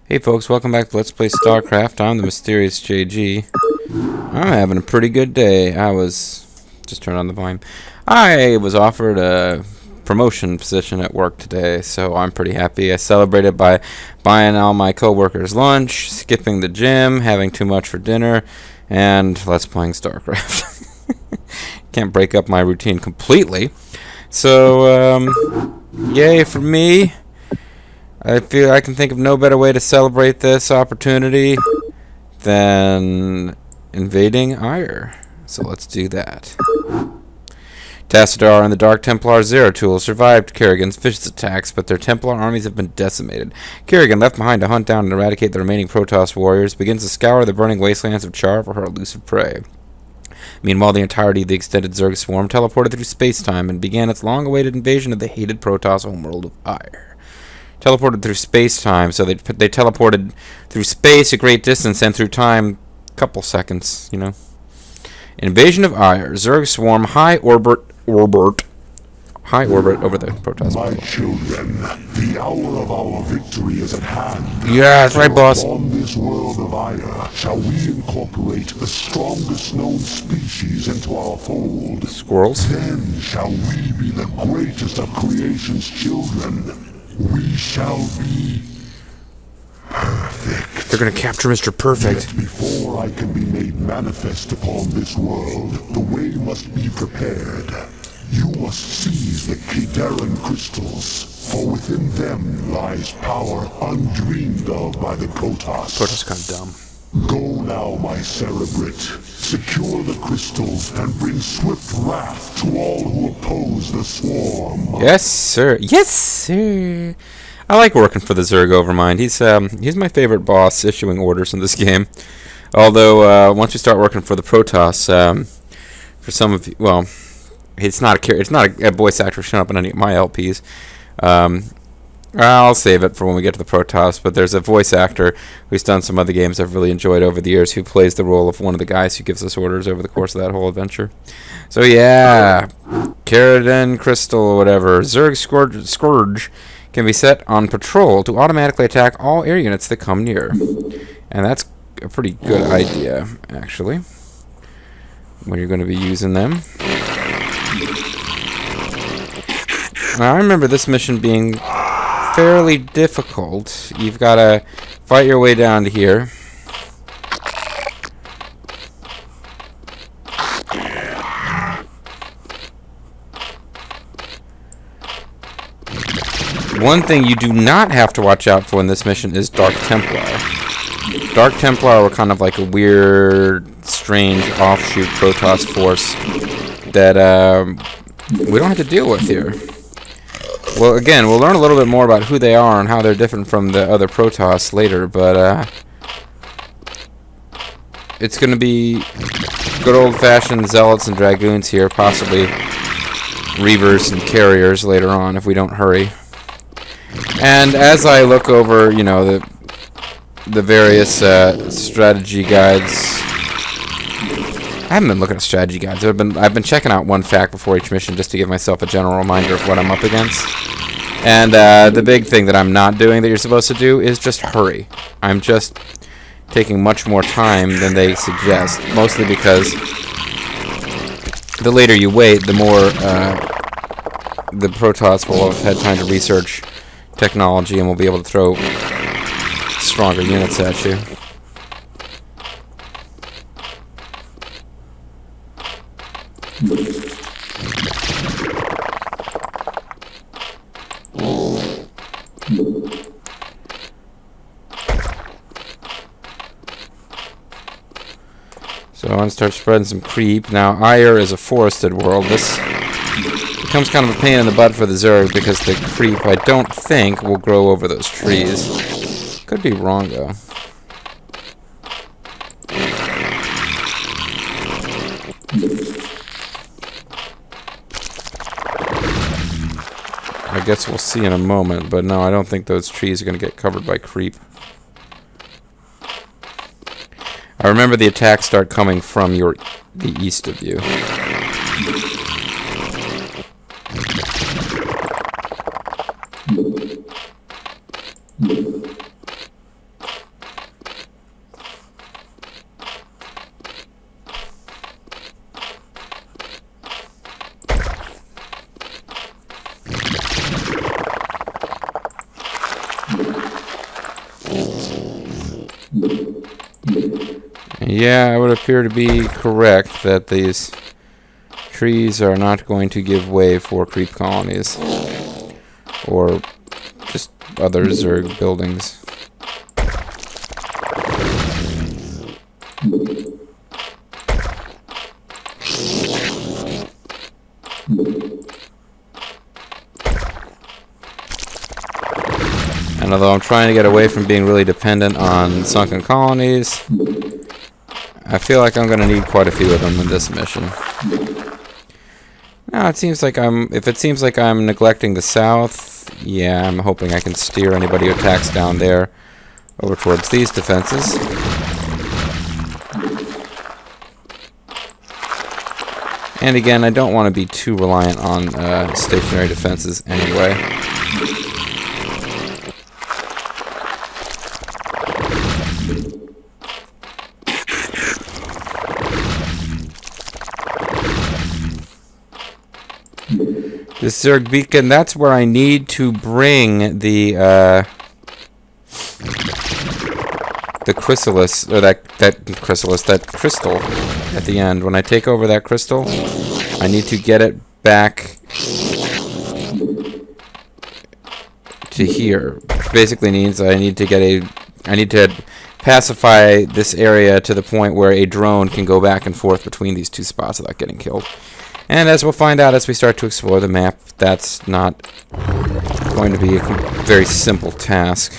Hey folks, welcome back to Let's Play Starcraft. I'm the mysterious JG. I'm having a pretty good day. Just turned on the volume. I was offered a promotion position at work today, so I'm pretty happy. I celebrated by buying all my coworkers lunch, skipping the gym, having too much for dinner, and Let's playing Starcraft. Can't break up my routine completely. So, yay for me. I feel I can think of no better way to celebrate this opportunity than invading Aiur. So let's do that. Tassadar and the Dark Templar Zero Tool survived Kerrigan's vicious attacks, but their Templar armies have been decimated. Kerrigan, left behind to hunt down and eradicate the remaining Protoss warriors, begins to scour the burning wastelands of Char for her elusive prey. Meanwhile, the entirety of the extended Zerg swarm teleported through space-time and began its long-awaited invasion of the hated Protoss homeworld of Aiur. Teleported through space-time, so they teleported through space a great distance and through time a couple seconds, you know. Invasion of Aiur. Zerg swarm high orbit over the Protoss. My children, the hour of our victory is at hand. Yeah, that's right, boss. On this world of Aiur, shall we incorporate the strongest known species into our fold? Squirrels. Then shall we be the greatest of creation's children. We shall be perfect. They're gonna capture Mr. Perfect. Yet before I can be made manifest upon this world, the way must be prepared. You must seize the Kidaran crystals, for within them lies power undreamed of by the Protoss. Protoss kind of dumb. Go now, my Cerebrate. Secure the crystals and bring swift wrath to all who oppose the swarm. Yes, sir. Yes, sir. I like working for the Zerg Overmind. He's my favorite boss issuing orders in this game. Although once you start working for the Protoss, for some of you, well, it's not a voice actor showing up in any of my LPs. I'll save it for when we get to the Protoss, but there's a voice actor who's done some other games I've really enjoyed over the years who plays the role of one of the guys who gives us orders over the course of that whole adventure. So yeah, Keratin Crystal or whatever. Zerg Scourge can be set on patrol to automatically attack all air units that come near. And that's a pretty good idea, actually, when you're going to be using them. Now, I remember this mission being fairly difficult. You've got to fight your way down to here. One thing you do not have to watch out for in this mission is Dark Templar. Dark Templar were kind of like a weird, strange offshoot Protoss force that we don't have to deal with here. Well, again, we'll learn a little bit more about who they are and how they're different from the other Protoss later, but it's going to be good old-fashioned Zealots and Dragoons here, possibly Reavers and Carriers later on if we don't hurry. And as I look over, you know, the various strategy guides, I haven't been looking at strategy guides. I've been checking out one fact before each mission just to give myself a general reminder of what I'm up against. And the big thing that I'm not doing that you're supposed to do is just hurry. I'm just taking much more time than they suggest, mostly because the later you wait, the more the Protoss will have had time to research technology and will be able to throw stronger units at you. So I want to start spreading some creep. Now, Aiur is a forested world. This becomes kind of a pain in the butt for the Zerg because the creep, I don't think, will grow over those trees. Could be wrong, though. I guess we'll see in a moment, but no, I don't think those trees are going to get covered by creep. I remember the attacks start coming from the east of you. Yeah, it would appear to be correct that these trees are not going to give way for creep colonies. Or just other Zerg buildings. And although I'm trying to get away from being really dependent on sunken colonies, I feel like I'm going to need quite a few of them in this mission. Now, it seems like if it seems like I'm neglecting the south, yeah, I'm hoping I can steer anybody who attacks down there over towards these defenses. And again, I don't want to be too reliant on stationary defenses anyway. This Zerg beacon, that's where I need to bring the chrysalis, or that crystal at the end. When I take over that crystal, I need to get it back to here. Which basically means I need to pacify this area to the point where a drone can go back and forth between these two spots without getting killed. And as we'll find out as we start to explore the map, that's not going to be a very simple task.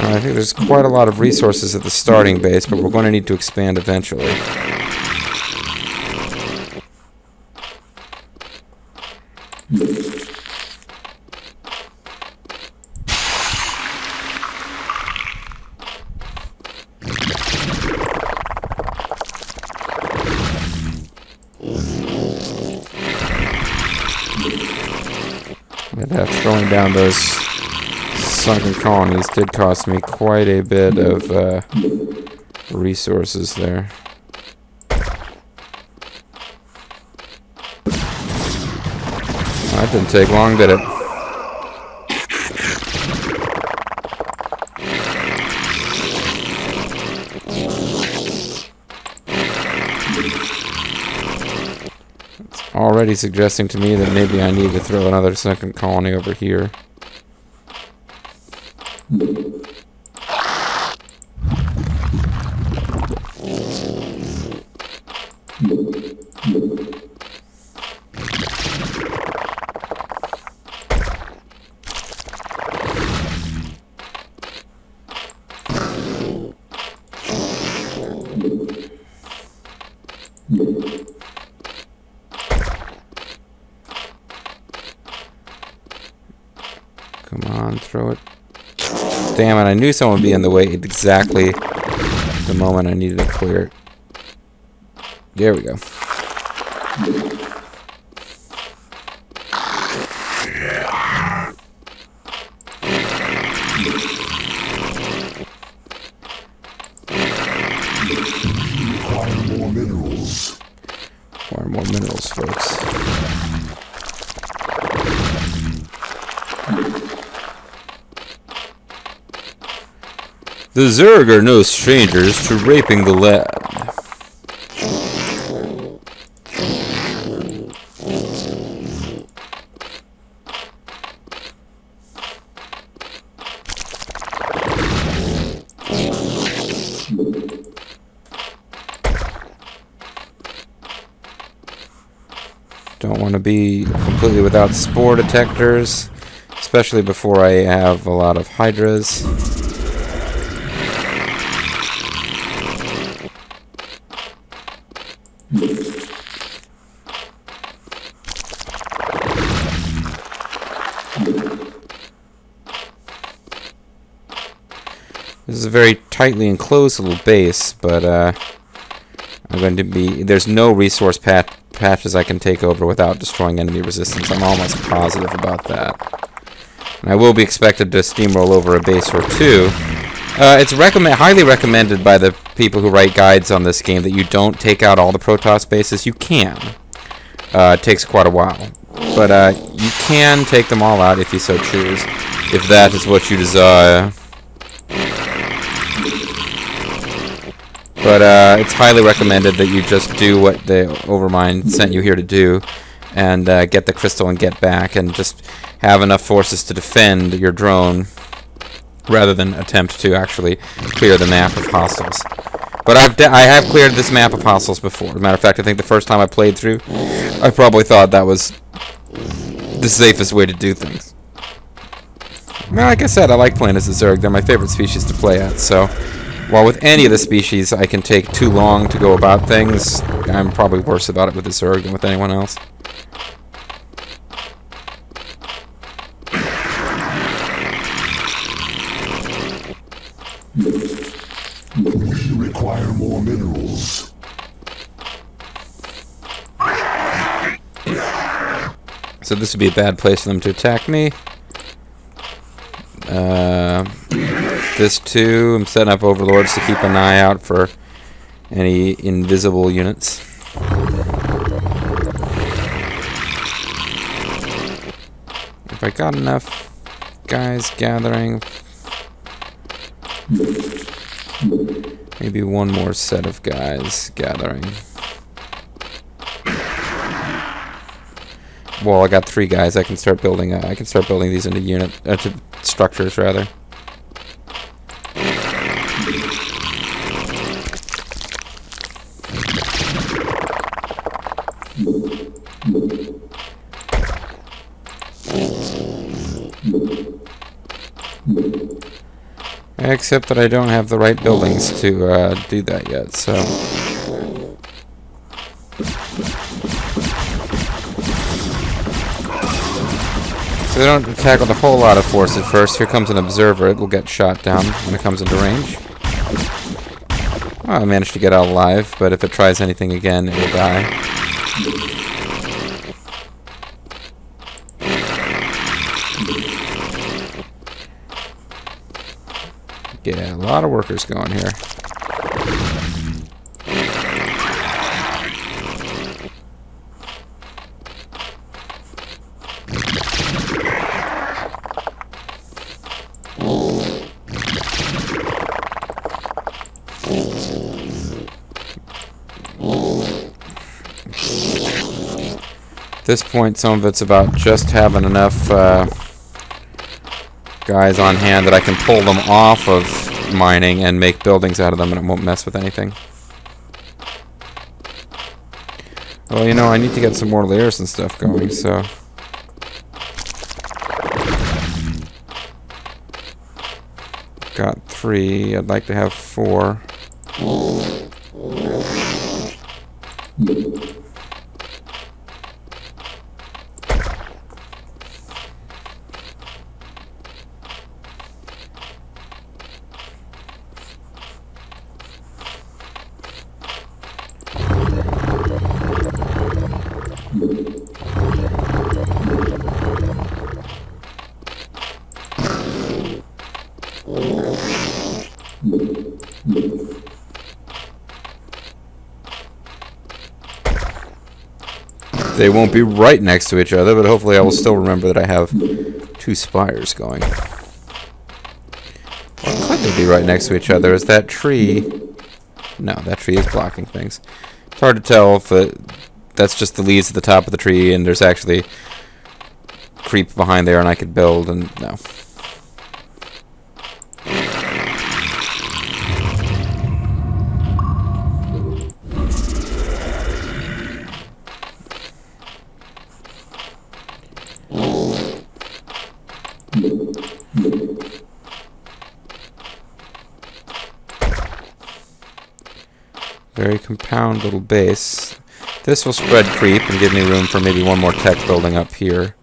I think there's quite a lot of resources at the starting base, but we're going to need to expand eventually. That throwing down those sunken colonies did cost me quite a bit of resources there. That didn't take long, did it? Already suggesting to me that maybe I need to throw another second colony over here. Come on, throw it. Damn it, I knew someone would be in the way at exactly the moment I needed to clear it. There we go. Require more minerals. Require more minerals, folks. The Zerg are no strangers to raping the land. Don't want to be completely without spore detectors, especially before I have a lot of hydras. This is a very tightly enclosed little base, but I'm going to be... There's no resource patches I can take over without destroying enemy resistance. I'm almost positive about that. And I will be expected to steamroll over a base or two. It's highly recommended by the people who write guides on this game that you don't take out all the Protoss bases. You can. It takes quite a while. But you can take them all out if you so choose, if that is what you desire. But it's highly recommended that you just do what the Overmind sent you here to do, and get the crystal and get back, and just have enough forces to defend your drone, rather than attempt to actually clear the map of hostiles. But I have cleared this map of hostiles before. As a matter of fact, I think the first time I played through, I probably thought that was the safest way to do things. Well, like I said, I like playing as a Zerg. They're my favorite species to play at, so while with any of the species I can take too long to go about things, I'm probably worse about it with the Zerg than with anyone else. We require more minerals. So this would be a bad place for them to attack me. This too, I'm setting up overlords to keep an eye out for any invisible units. If I got enough guys gathering, maybe one more set of guys gathering. Well, I got 3 guys. I can start building. I can start building these into to structures rather. Except that I don't have the right buildings to do that yet, so. So they don't attack with a whole lot of force at first. Here comes an observer. It will get shot down when it comes into range. Well, I managed to get out alive, but if it tries anything again, it will die. Yeah, a lot of workers going here. At this point, some of it's about just having enough guys on hand that I can pull them off of mining and make buildings out of them, and it won't mess with anything. Well, you know, I need to get some more layers and stuff going, so. Got 3. I'd like to have 4. They won't be right next to each other, but hopefully I will still remember that I have 2 spires going. Or could they be right next to each other? Is that tree... No, that tree is blocking things. It's hard to tell if that's just the leaves at the top of the tree and there's actually creep behind there and I could build, and no. Very compound little base. This will spread creep and give me room for maybe one more tech building up here.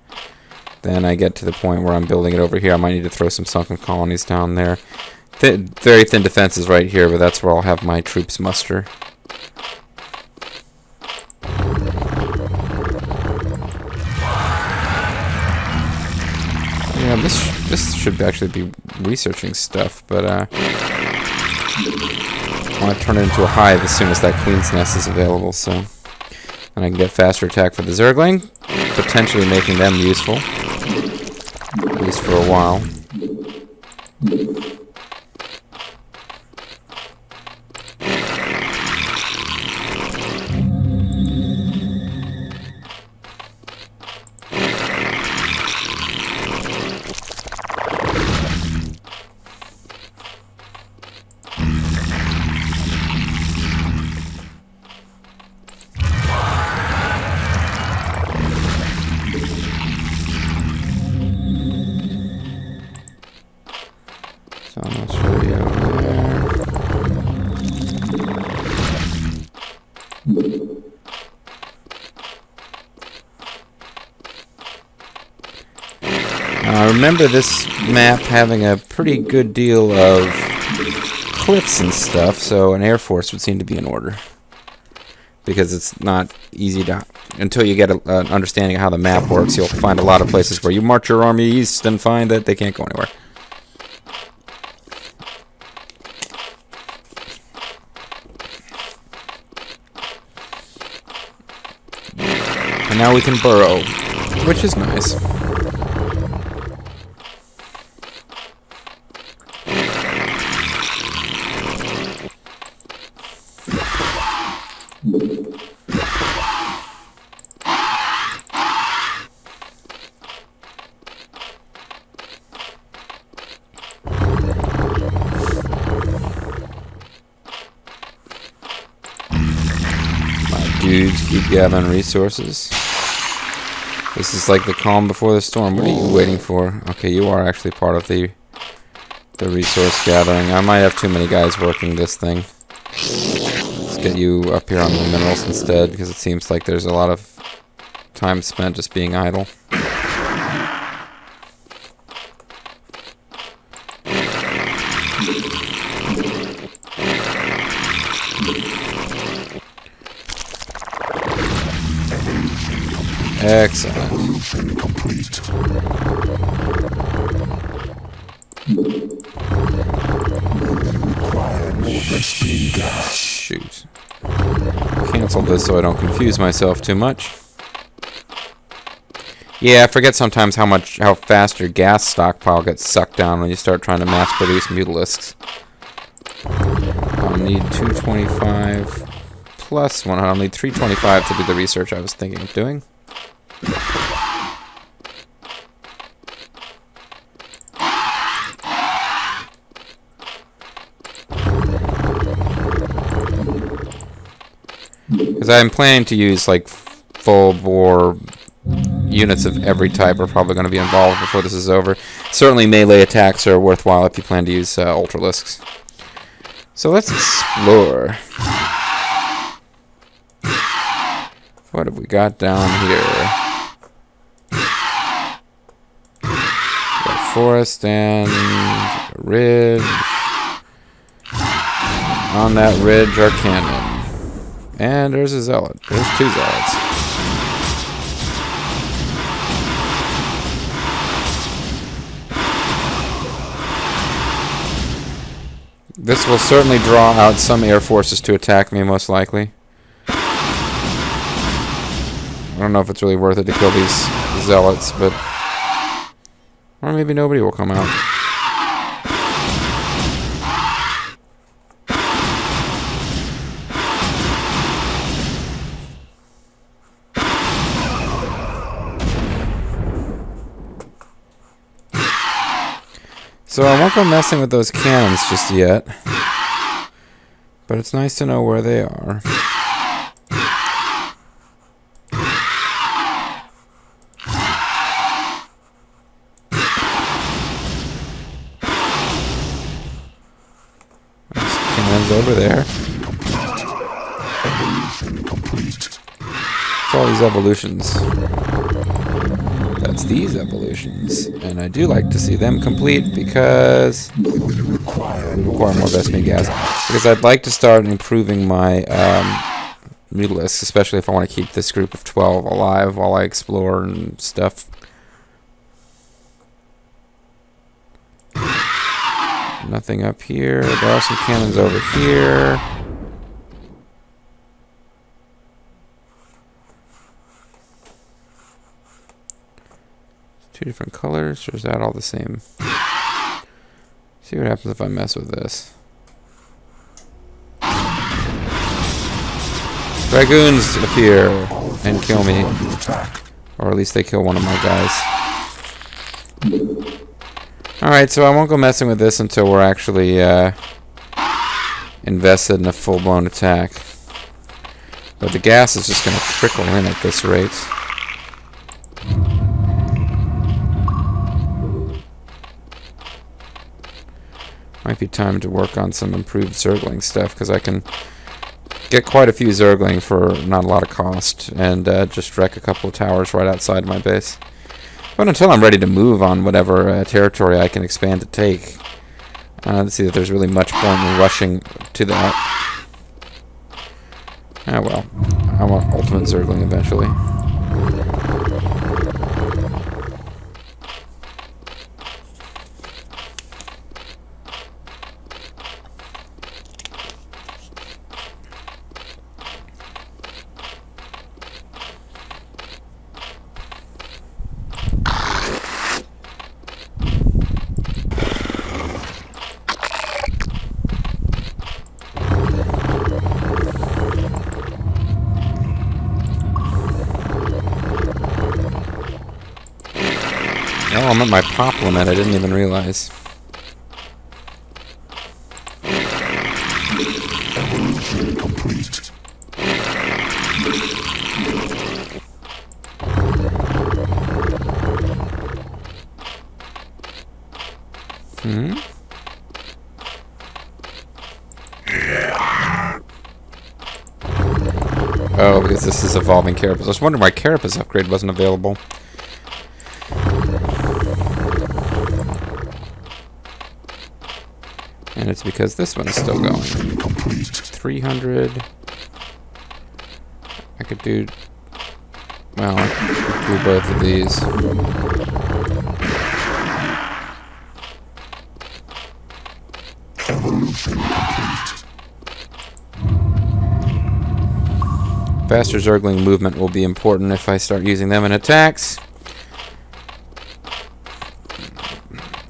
Then I get to the point where I'm building it over here. I might need to throw some sunken colonies down there. Very thin defenses right here, but that's where I'll have my troops muster. Yeah, this should actually be researching stuff, but I want to turn it into a hive as soon as that queen's nest is available, so And I can get faster attack for the Zergling, potentially making them useful. At least for a while. Almost ready over there. Now, I remember this map having a pretty good deal of cliffs and stuff, so an air force would seem to be in order. Because it's not easy to... Until you get an understanding of how the map works, you'll find a lot of places where you march your army east and find that they can't go anywhere. And now we can burrow, which is nice. Dudes keep gathering resources. This is like the calm before the storm. What are you waiting for? Okay, you are actually part of the resource gathering. I might have too many guys working this thing. Let's get you up here on the minerals instead, because it seems like there's a lot of time spent just being idle. Excellent. Complete. Shoot. Cancel this so I don't confuse myself too much. Yeah, I forget sometimes how fast your gas stockpile gets sucked down when you start trying to mass produce mutalisks. I'll need 225 plus 1. I'll need 325 to do the research I was thinking of doing. Because I'm planning to use like full bore units of every type are probably going to be involved before this is over. Certainly melee attacks are worthwhile if you plan to use ultralisks. So let's explore. What have we got down here? We got forest and a ridge. On that ridge are cannon. And there's a zealot. There's 2 zealots. This will certainly draw out some air forces to attack me, most likely. I don't know if it's really worth it to kill these zealots, but... Or maybe nobody will come out. So I won't go messing with those cannons just yet. But it's nice to know where they are. There's cannons over there. It's all these evolutions. That's these evolutions. And I do like to see them complete because they require more Vespene gas. Because I'd like to start improving my mutalisks, especially if I want to keep this group of 12 alive while I explore and stuff. Nothing up here. There are some cannons over here. different colors, or is that all the same? See what happens if I mess with this. Dragoons appear and kill me. Or at least they kill one of my guys. Alright, so I won't go messing with this until we're actually invested in a full-blown attack. But the gas is just going to trickle in at this rate. Might be time to work on some improved Zergling stuff, because I can get quite a few Zergling for not a lot of cost, and just wreck a couple of towers right outside my base. But until I'm ready to move on whatever territory I can expand to take, let's see if there's really much point in rushing to that. Ah well, I want ultimate Zergling eventually. Oh, I'm at my pop limit. I didn't even realize. Evolution complete. Oh, because this is evolving Carapace. I was wondering why Carapace upgrade wasn't available. And it's because this one is still going. 300. I could do... Well, I could do both of these. Evolution complete. Faster Zergling movement will be important if I start using them in attacks.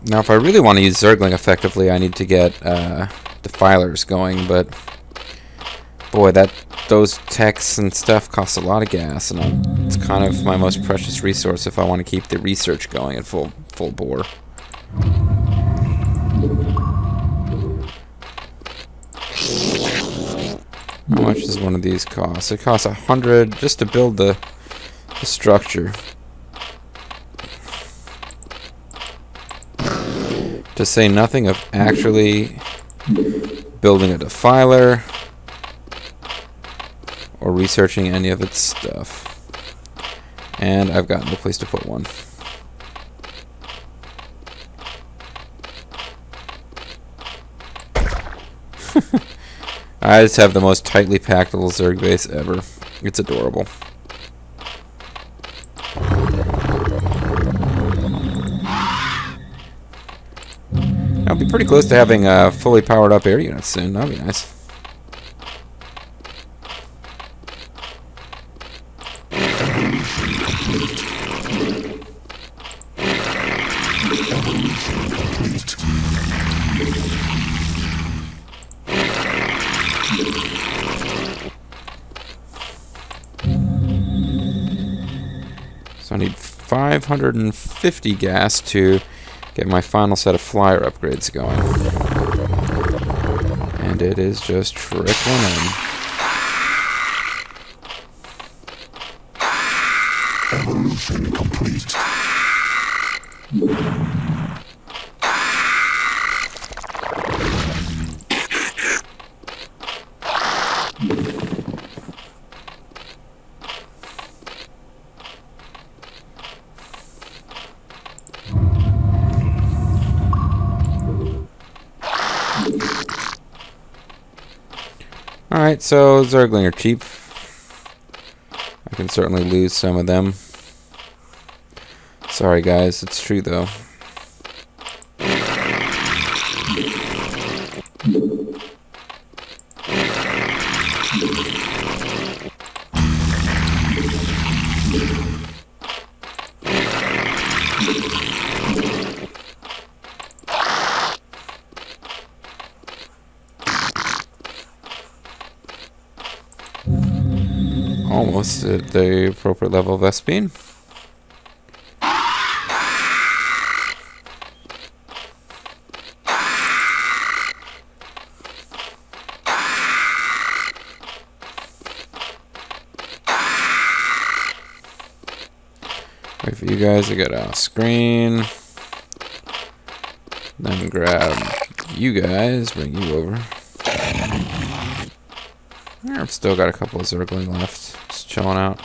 Now, if I really want to use Zergling effectively, I need to get defilers going, but boy, those techs and stuff cost a lot of gas, and it's kind of my most precious resource if I want to keep the research going at full bore. How much does one of these cost? It costs 100 just to build the structure. To say nothing of actually building a defiler or researching any of its stuff. And I've got no place to put one. I just have the most tightly packed little Zerg base ever. It's adorable. I'll be pretty close to having fully powered up air units soon. That'll be nice. So I need 550 gas to get my final set of flyer upgrades going. And it is just trickling in. Evolution complete. Alright, so Zergling are cheap. I can certainly lose some of them. Sorry guys, it's true though. almost at the appropriate level of S-beam. Wait for you guys to get off screen. Then grab you guys, bring you over. I've still got a couple of Zergling left, just chilling out.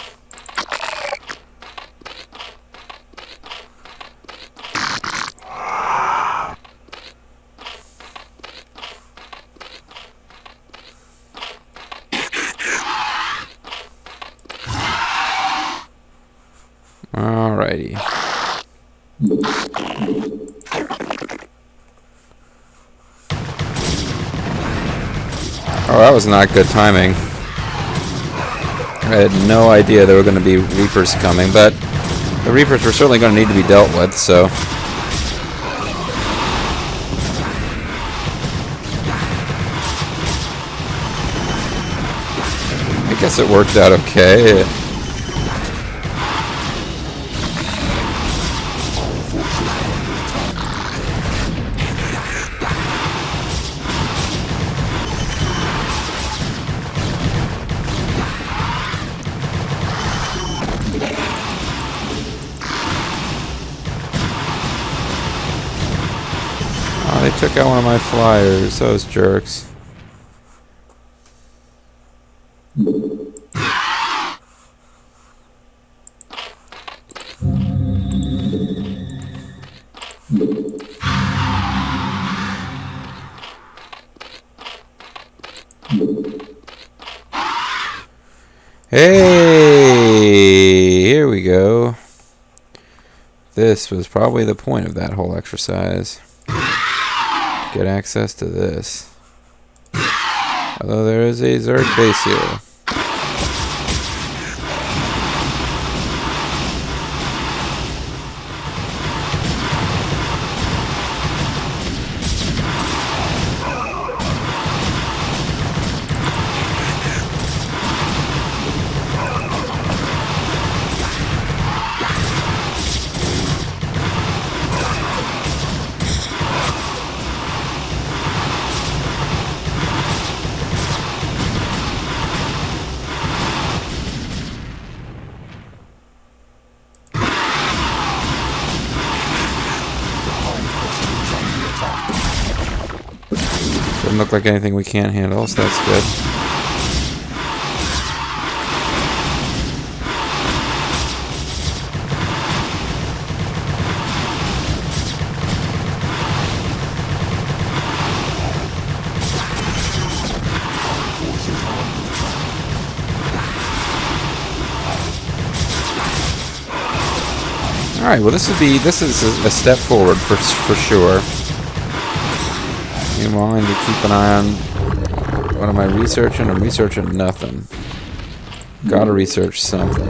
Alrighty. Oh, that was not good timing. I had no idea there were going to be Reapers coming, but the Reapers were certainly going to need to be dealt with, so... I guess it worked out okay. They took out one of my flyers, those jerks. Hey, here we go. This was probably the point of that whole exercise. Get access to this. Although there is a Zerg base here. Doesn't look like anything we can't handle, so that's good. All right, well this is a step forward for sure. Meanwhile, I need to keep an eye on what am I researching? I'm researching nothing. Gotta research something.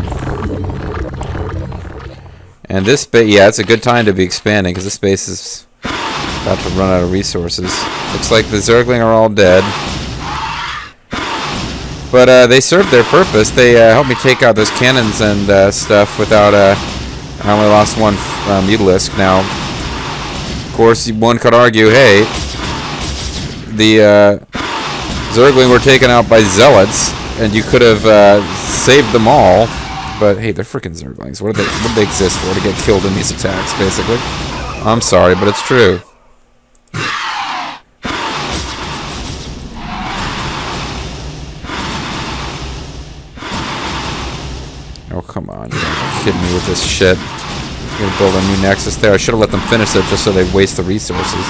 And this base, yeah, it's a good time to be expanding because this base is about to run out of resources. Looks like the Zergling are all dead. But they served their purpose. They helped me take out those cannons and stuff without... I only lost one Mutalisk. Now, of course, one could argue, hey, the Zergling were taken out by Zealots, and you could have saved them all. But hey, they're freaking Zerglings. What do they exist for? To get killed in these attacks, basically. I'm sorry, but it's true. Oh, come on. You're kidding me with this shit. I'm going to build a new Nexus there. I should have let them finish it just so they waste the resources.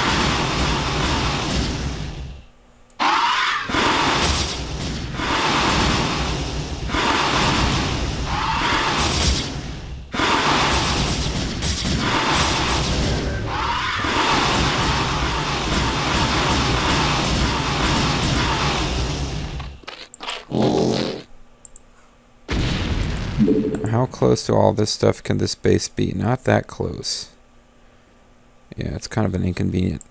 How close to all this stuff can this base be? Not that close. Yeah, it's kind of an inconvenient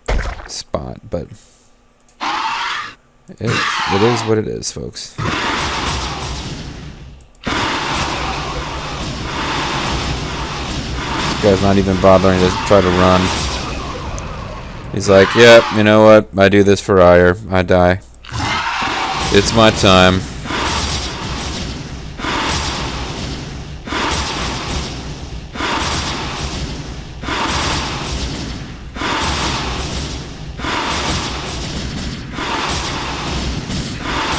spot, but it is what it is, folks. guy's not even bothering to try to run. He's like, yep, you know what? I do this for Aiur. I die. It's my time.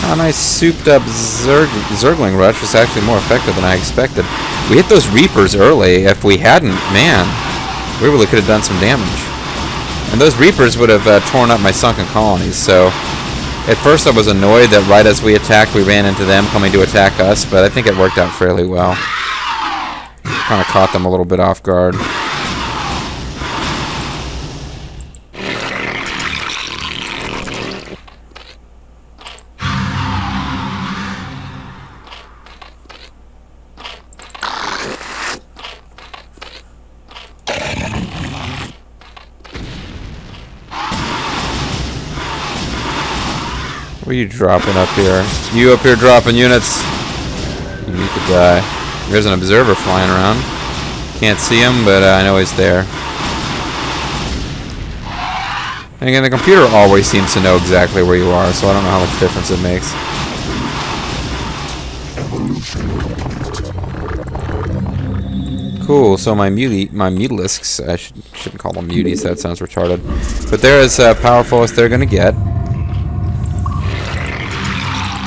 A nice souped up Zergling rush was actually more effective than I expected. We hit those Reapers early. If we hadn't, man, we really could have done some damage. And those Reapers would have torn up my sunken colonies, so at first I was annoyed that right as we attacked, we ran into them coming to attack us, but I think it worked out fairly well. Kind of caught them a little bit off guard. What are you dropping up here? You up here dropping units? You need to die. There's an observer flying around. Can't see him, but I know he's there. And again, the computer always seems to know exactly where you are, so I don't know how much difference it makes. Cool, so my mutilisks, I shouldn't call them muties, that sounds retarded. But they're as powerful as they're going to get.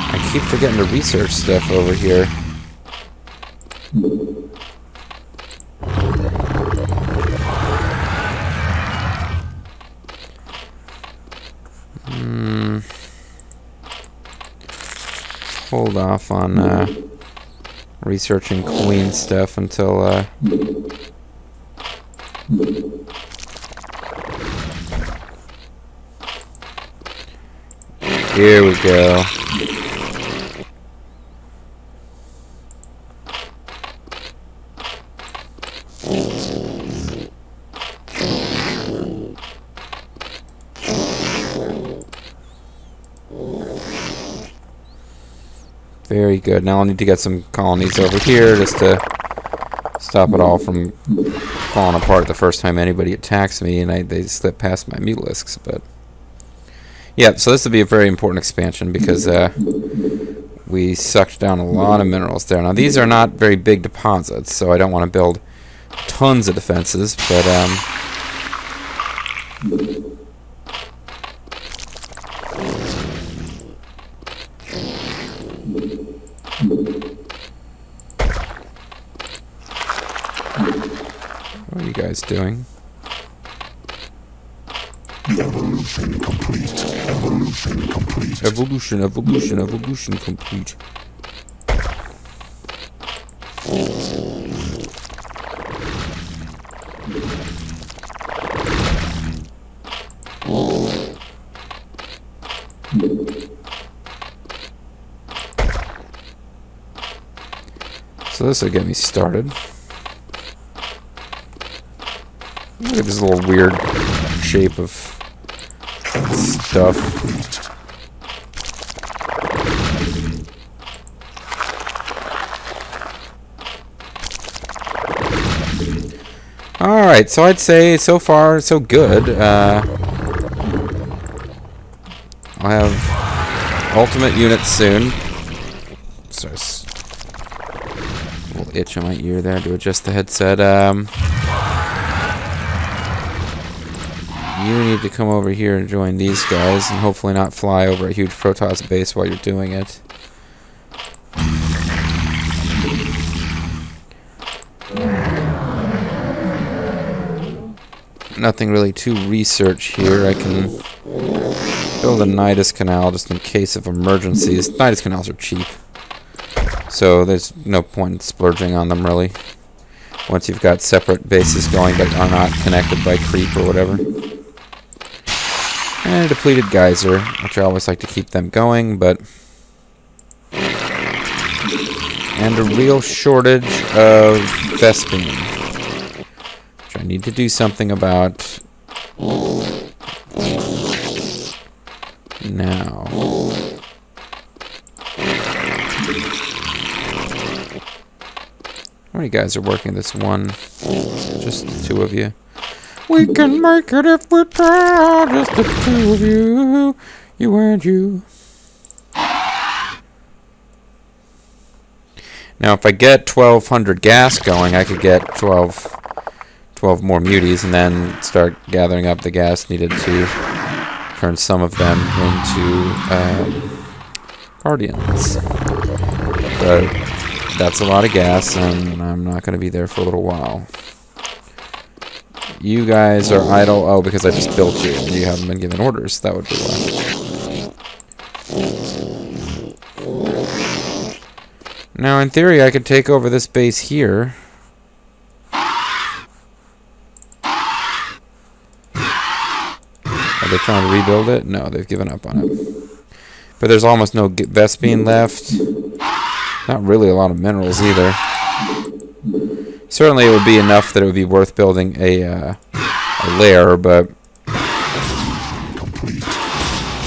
I keep forgetting to research stuff over here. Hold off on researching Queen stuff until here we go. Very good. Now I'll need to get some colonies over here just to stop it all from falling apart the first time anybody attacks me and they slip past my mutilisks. But yeah, so this will be a very important expansion because we sucked down a lot of minerals there. Now these are not very big deposits, so I don't want to build tons of defenses, but what are you guys doing? Evolution complete. Evolution complete. Evolution complete. So this will get me started. Look at this little weird shape of stuff. Alright, so I'd say so far so good. I'll have ultimate units soon. Sorry, a little itch on my ear there to adjust the headset. You need to come over here and join these guys, and hopefully not fly over a huge Protoss base while you're doing it. Nothing really to research here. I can build a Nidus Canal just in case of emergencies. Nidus Canals are cheap, so there's no point in splurging on them really. Once you've got separate bases going that are not connected by creep or whatever. And a depleted geyser, which I always like to keep them going, but... And a real shortage of Vespene, which I need to do something about now. How many guys are working this one? Just the two of you. We can make it if we try. Just the two of you. You and you. Now, if I get 1,200 gas going, I could get 12 more muties and then start gathering up the gas needed to turn some of them into guardians. But that's a lot of gas, and I'm not going to be there for a little while. You guys are idle. Oh, because I just built you, and you haven't been given orders. That would be why. Now, in theory, I could take over this base here. Are they trying to rebuild it? No, they've given up on it. But there's almost no Vespene left. Not really a lot of minerals either. Certainly it would be enough that it would be worth building a lair, but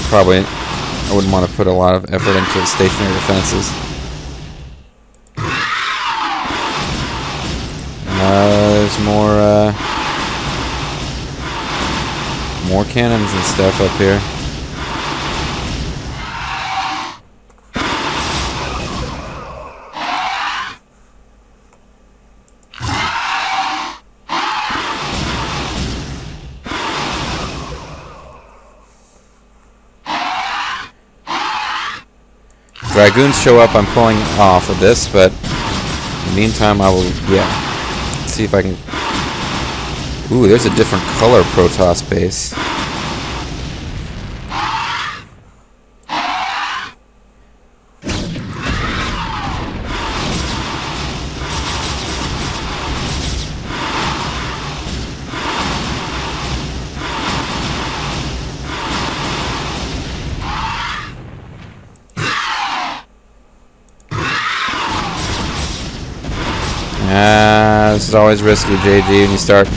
probably I wouldn't want to put a lot of effort into the stationary defenses. There's more cannons and stuff up here. Dragoons show up, I'm pulling off of this, but in the meantime I will, let's see if I can... Ooh, there's a different color Protoss base. This is always risky, JG, when you start...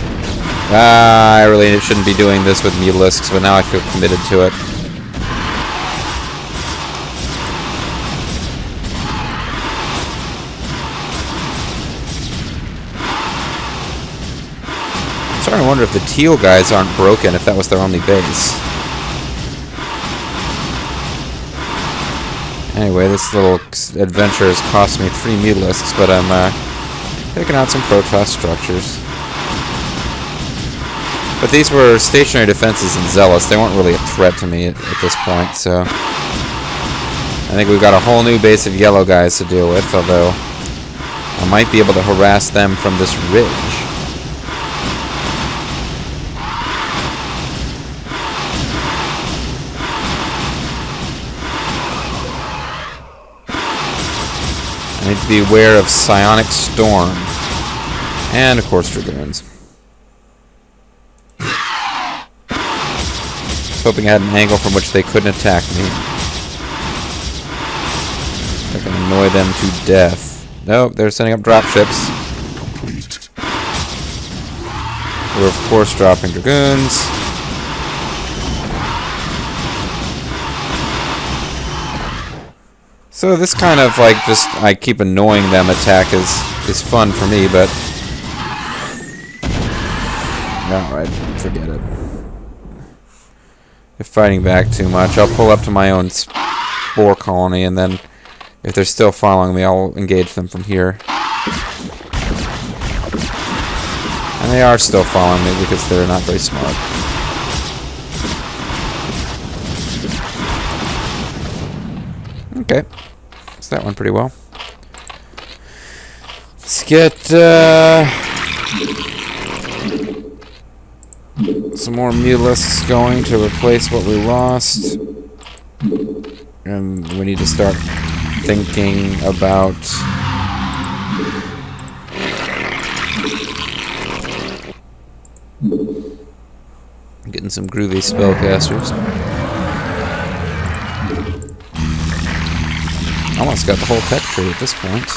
I really shouldn't be doing this with Mutalisks, but now I feel committed to it. I'm starting to wonder if the teal guys aren't broken, if that was their only base. Anyway, this little adventure has cost me 3 Mutalisks, but I'm taking out some Protoss structures. But these were stationary defenses and zealots. They weren't really a threat to me at this point, so... I think we've got a whole new base of yellow guys to deal with, although I might be able to harass them from this ridge. I need to be aware of Psionic Storm. And, of course, Dragoons. I was hoping I had an angle from which they couldn't attack me. I can annoy them to death. Nope, they're sending up dropships. We're, of course, dropping Dragoons. So this kind of like just I keep annoying them attack is fun for me, but alright, forget it. They're fighting back too much. I'll pull up to my own spore colony, and then if they're still following me, I'll engage them from here. And they are still following me because they're not very smart. Okay. That's that one pretty well. Let's get some more Mutalisks going to replace what we lost. And we need to start thinking about getting some groovy spellcasters. Almost got the whole tech tree at this point.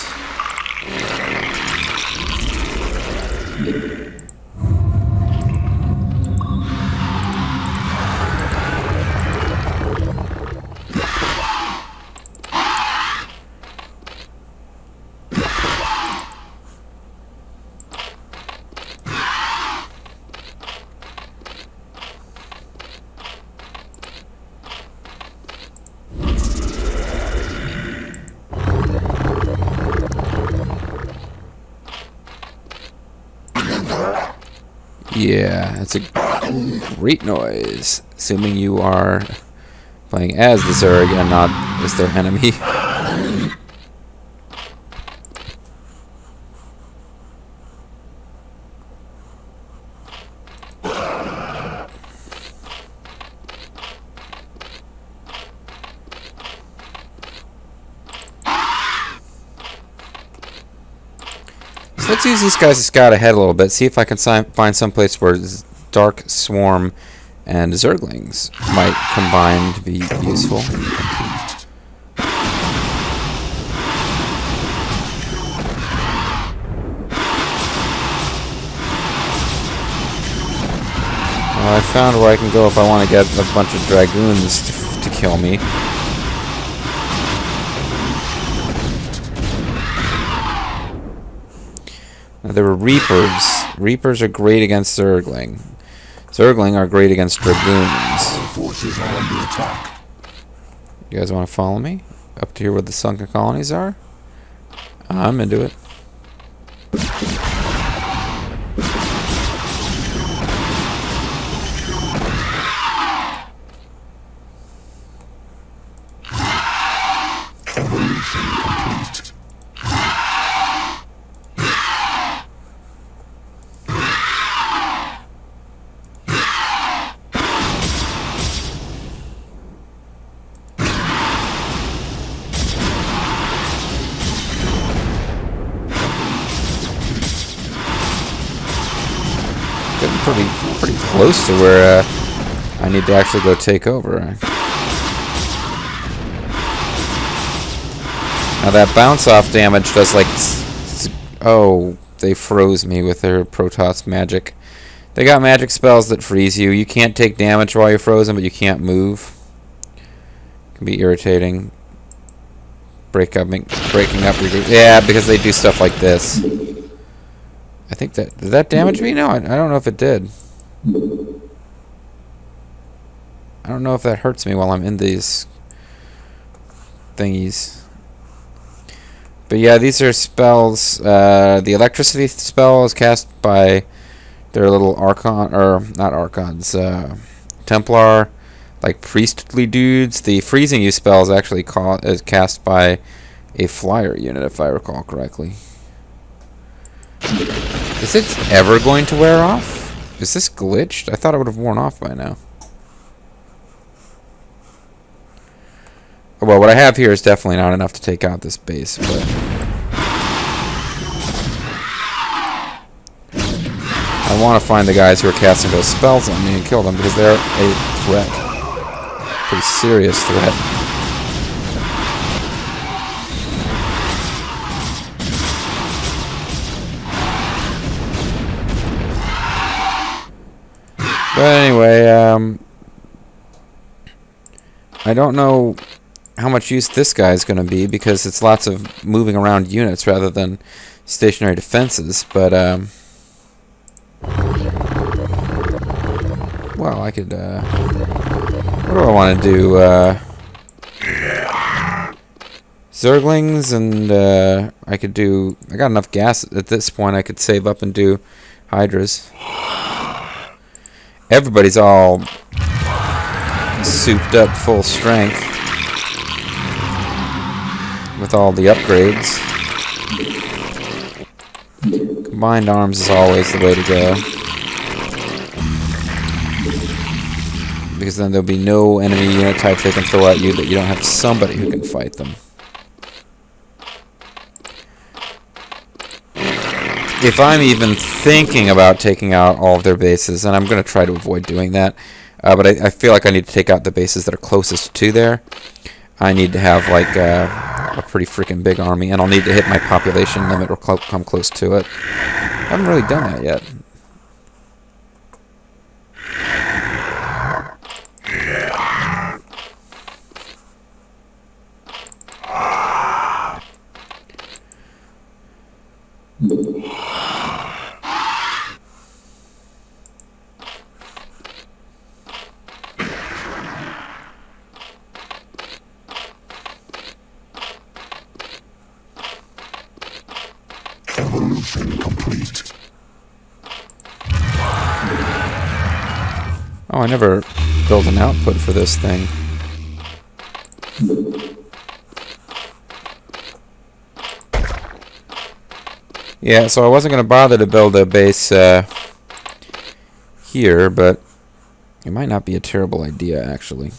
Yeah, it's a great noise. Assuming you are playing as the Zerg and not as their enemy. So let's use these guys to scout ahead a little bit, see if I can find some place where Dark Swarm and Zerglings might combine to be useful. Well, I found where I can go if I want to get a bunch of Dragoons to kill me. Now, there were Reapers. Reapers are great against Zergling. Zergling are great against Dragoons. Forces are under attack. You guys want to follow me? Up to here where the sunken colonies are? I'm into it. Evolution complete. Getting pretty close to where I need to actually go take over. Now that bounce off damage does like... Oh, they froze me with their Protoss magic. They got magic spells that freeze you. You can't take damage while you're frozen, but you can't move. Can be irritating. Breaking up your... Yeah, because they do stuff like this. I think that... Did that damage me? No, I don't know if it did. I don't know if that hurts me while I'm in these thingies. But yeah, these are spells. The electricity spell is cast by their little Archon... Or, not Archons. Templar, like, priestly dudes. The freezing you spell is actually is cast by a flyer unit, if I recall correctly. Is it ever going to wear off? Is this glitched? I thought it would have worn off by now. Well, what I have here is definitely not enough to take out this base, but... I want to find the guys who are casting those spells on me and kill them, because they're a threat. Pretty serious threat. But anyway, I don't know how much use this guy is going to be, because it's lots of moving around units rather than stationary defenses, but, well, I could, what do I want to do, Zerglings, and, I could do, I got enough gas at this point, I could save up and do Hydras. Everybody's all souped up full strength with all the upgrades. Combined arms is always the way to go, because then there'll be no enemy unit types they can throw at you that you don't have somebody who can fight them. If I'm even thinking about taking out all of their bases, and I'm going to try to avoid doing that, but I feel like I need to take out the bases that are closest to there. I need to have, like, a pretty freaking big army, and I'll need to hit my population limit or come close to it. I haven't really done that yet. Evolution complete. I never built an output for this thing. Yeah, so I wasn't going to bother to build a base here, but it might not be a terrible idea, actually.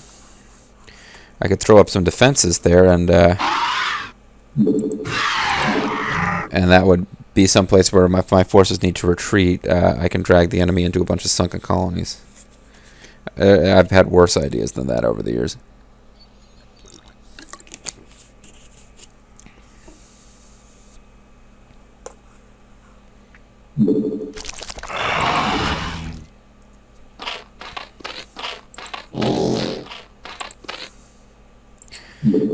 I could throw up some defenses there, and that would be someplace where my forces need to retreat. I can drag the enemy into a bunch of sunken colonies. I've had worse ideas than that over the years.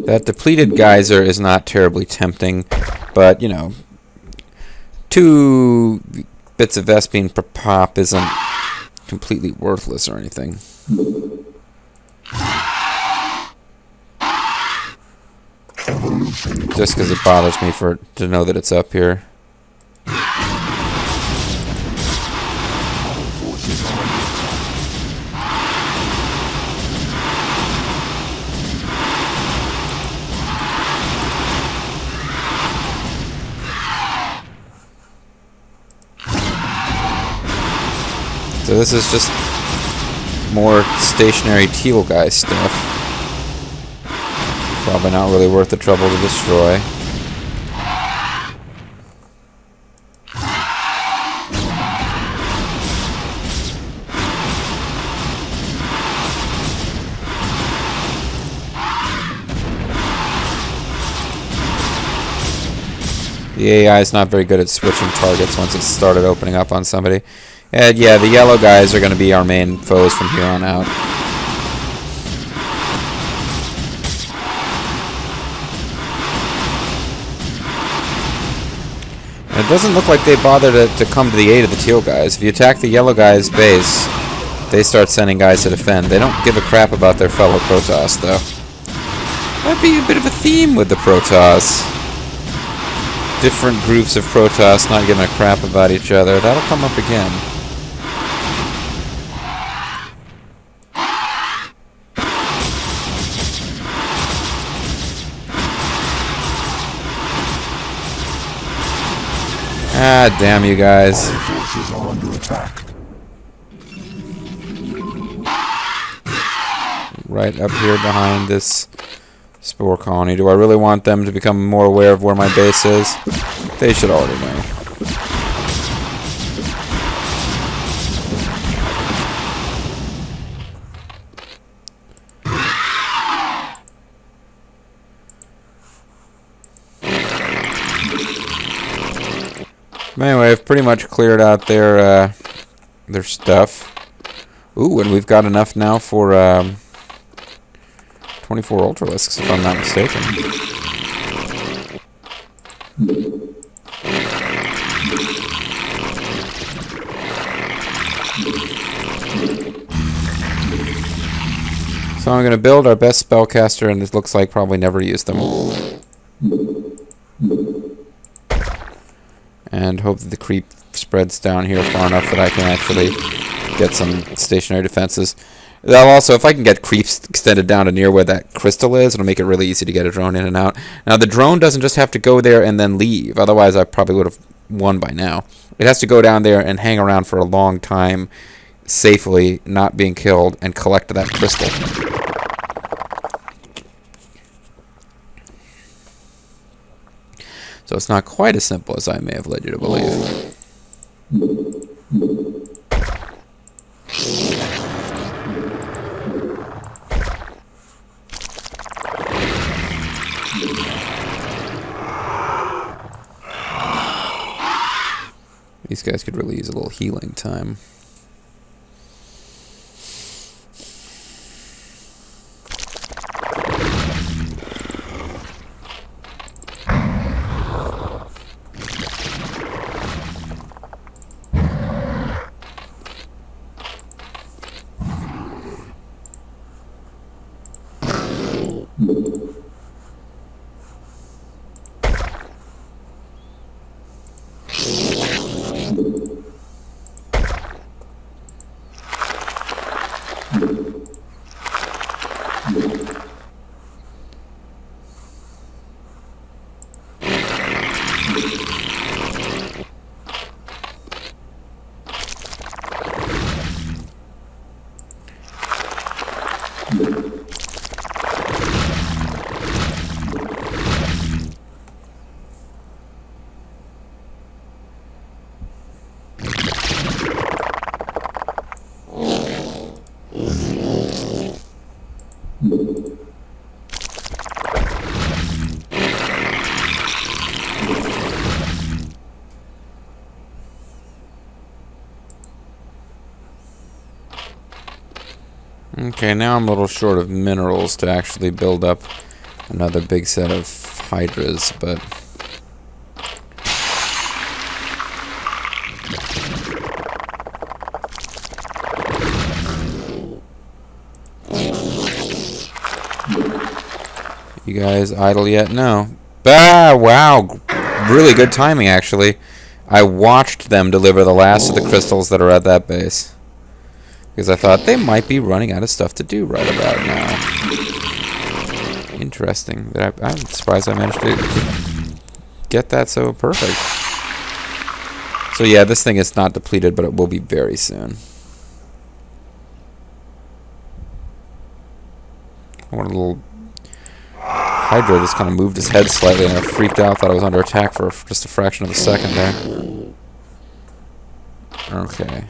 That depleted geyser is not terribly tempting, but, you know, 2 bits of Vespene per pop isn't completely worthless or anything. Just because it bothers me to know that it's up here. So this is just more stationary teal guy stuff. Probably not really worth the trouble to destroy. The AI is not very good at switching targets once it's started opening up on somebody. And yeah, the yellow guys are going to be our main foes from here on out. And it doesn't look like they bothered to come to the aid of the teal guys. If you attack the yellow guys' base, they start sending guys to defend. They don't give a crap about their fellow Protoss, though. That'd be a bit of a theme with the Protoss. Different groups of Protoss not giving a crap about each other. That'll come up again. Ah, damn you guys. Our forces are under attack. Right up here behind this spore colony. Do I really want them to become more aware of where my base is? They should already know. Anyway, I've pretty much cleared out their stuff. Ooh, and we've got enough now for 24 Ultralisks, if I'm not mistaken. So I'm going to build our best spellcaster, and this looks like probably never use them. And hope that the creep spreads down here far enough that I can actually get some stationary defenses. That'll also, if I can get creeps extended down to near where that crystal is, it'll make it really easy to get a drone in and out. Now, the drone doesn't just have to go there and then leave. Otherwise, I probably would have won by now. It has to go down there and hang around for a long time, safely, not being killed, and collect that crystal. So it's not quite as simple as I may have led you to believe. These guys could really use a little healing time. Okay, now I'm a little short of minerals to actually build up another big set of hydras, but you guys idle yet? No. Ah, wow. Really good timing, actually. I watched them deliver the last of the crystals that are at that base. Because I thought they might be running out of stuff to do right about now. Interesting. I'm surprised I managed to get that so perfect. So yeah, this thing is not depleted, but it will be very soon. I want a little Hydra just kind of moved his head slightly, and I freaked out, thought I was under attack for just a fraction of a second there. Okay.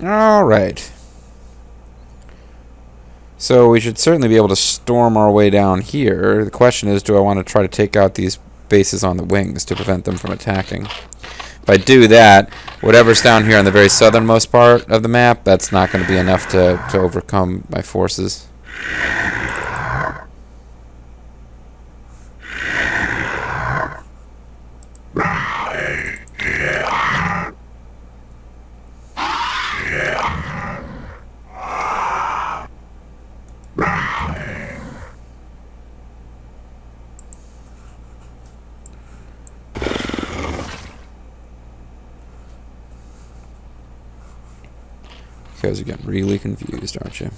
All right. So we should certainly be able to storm our way down here. The question is, do I want to try to take out these bases on the wings to prevent them from attacking? If I do that, whatever's down here on the very southernmost part of the map, that's not going to be enough to overcome my forces. You guys are getting really confused, aren't you?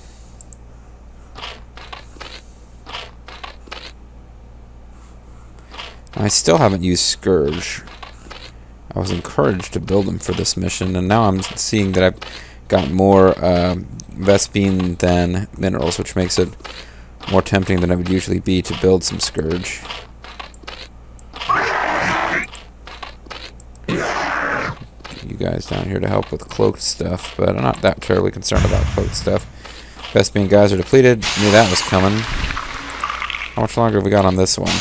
I still haven't used Scourge. I was encouraged to build them for this mission, and now I'm seeing that I've got more Vespene than minerals, which makes it more tempting than it would usually be to build some Scourge. You guys down here to help with cloaked stuff, but I'm not that terribly concerned about cloaked stuff. Vespene guys are depleted. Knew that was coming. How much longer have we got on this one?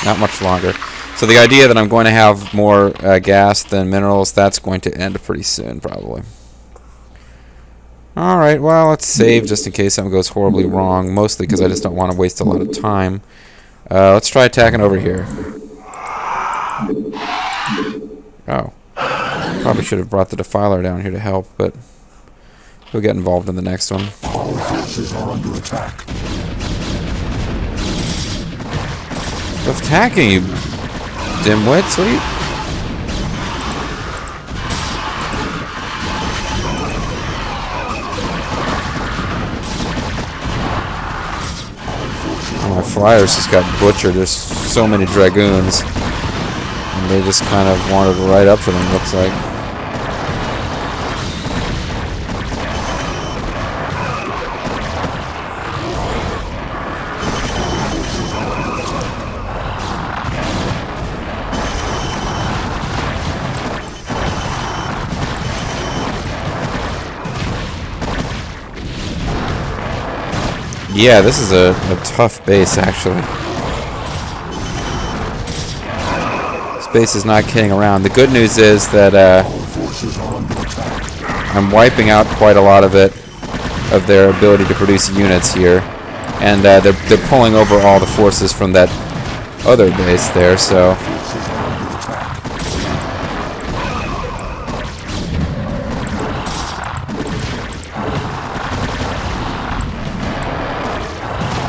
Not much longer. So the idea that I'm going to have more gas than minerals, that's going to end pretty soon, probably. Alright, well, let's save just in case something goes horribly wrong, mostly because I just don't want to waste a lot of time. Let's try attacking over here. Oh. Probably should have brought the Defiler down here to help, but he'll get involved in the next one. Our forces are under attack. Stop attacking, you dimwits! What are you... Oh, my flyers just got butchered. There's so many Dragoons. And they just kind of wandered right up to them, looks like. Yeah, this is a tough base, actually. This base is not kidding around. The good news is that I'm wiping out quite a lot of their ability to produce units here. And they're pulling over all the forces from that other base there, so...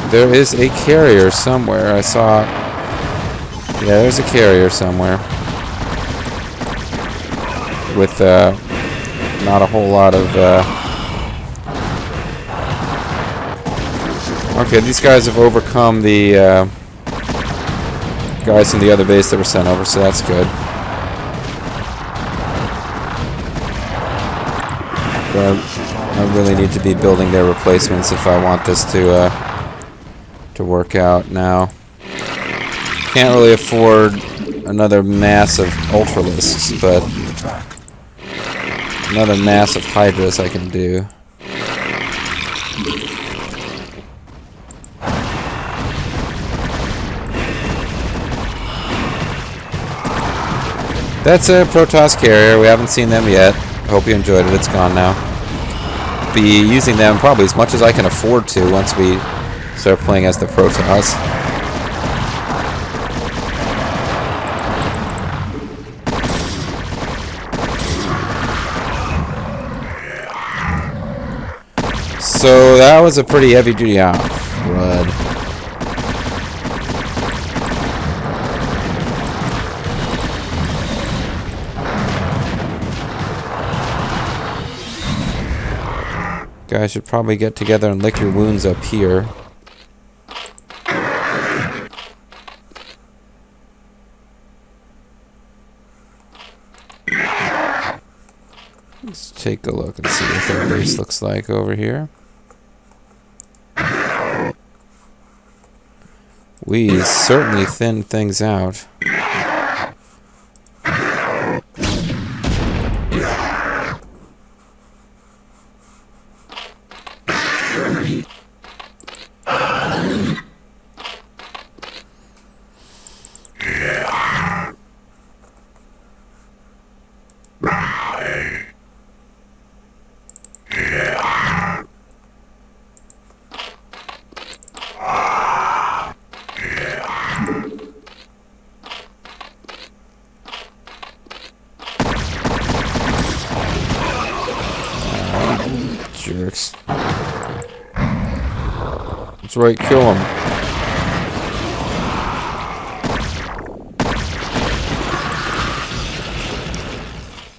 There is a carrier somewhere. I saw... Yeah, there's a carrier somewhere. With, not a whole lot of, Okay, these guys have overcome the, guys from the other base that were sent over, so that's good. But I really need to be building their replacements if I want this to work out now. Can't really afford another mass of ultralisks, but another mass of hydras I can do. That's a Protoss carrier. We haven't seen them yet. Hope you enjoyed it. It's gone now. Be using them probably as much as I can afford to once we start playing as the Protoss. So that was a pretty heavy duty crud. Guys should probably get together and lick your wounds up here. Let's take a look and see what their base looks like over here. We certainly thinned things out. Jerks. That's right, kill him.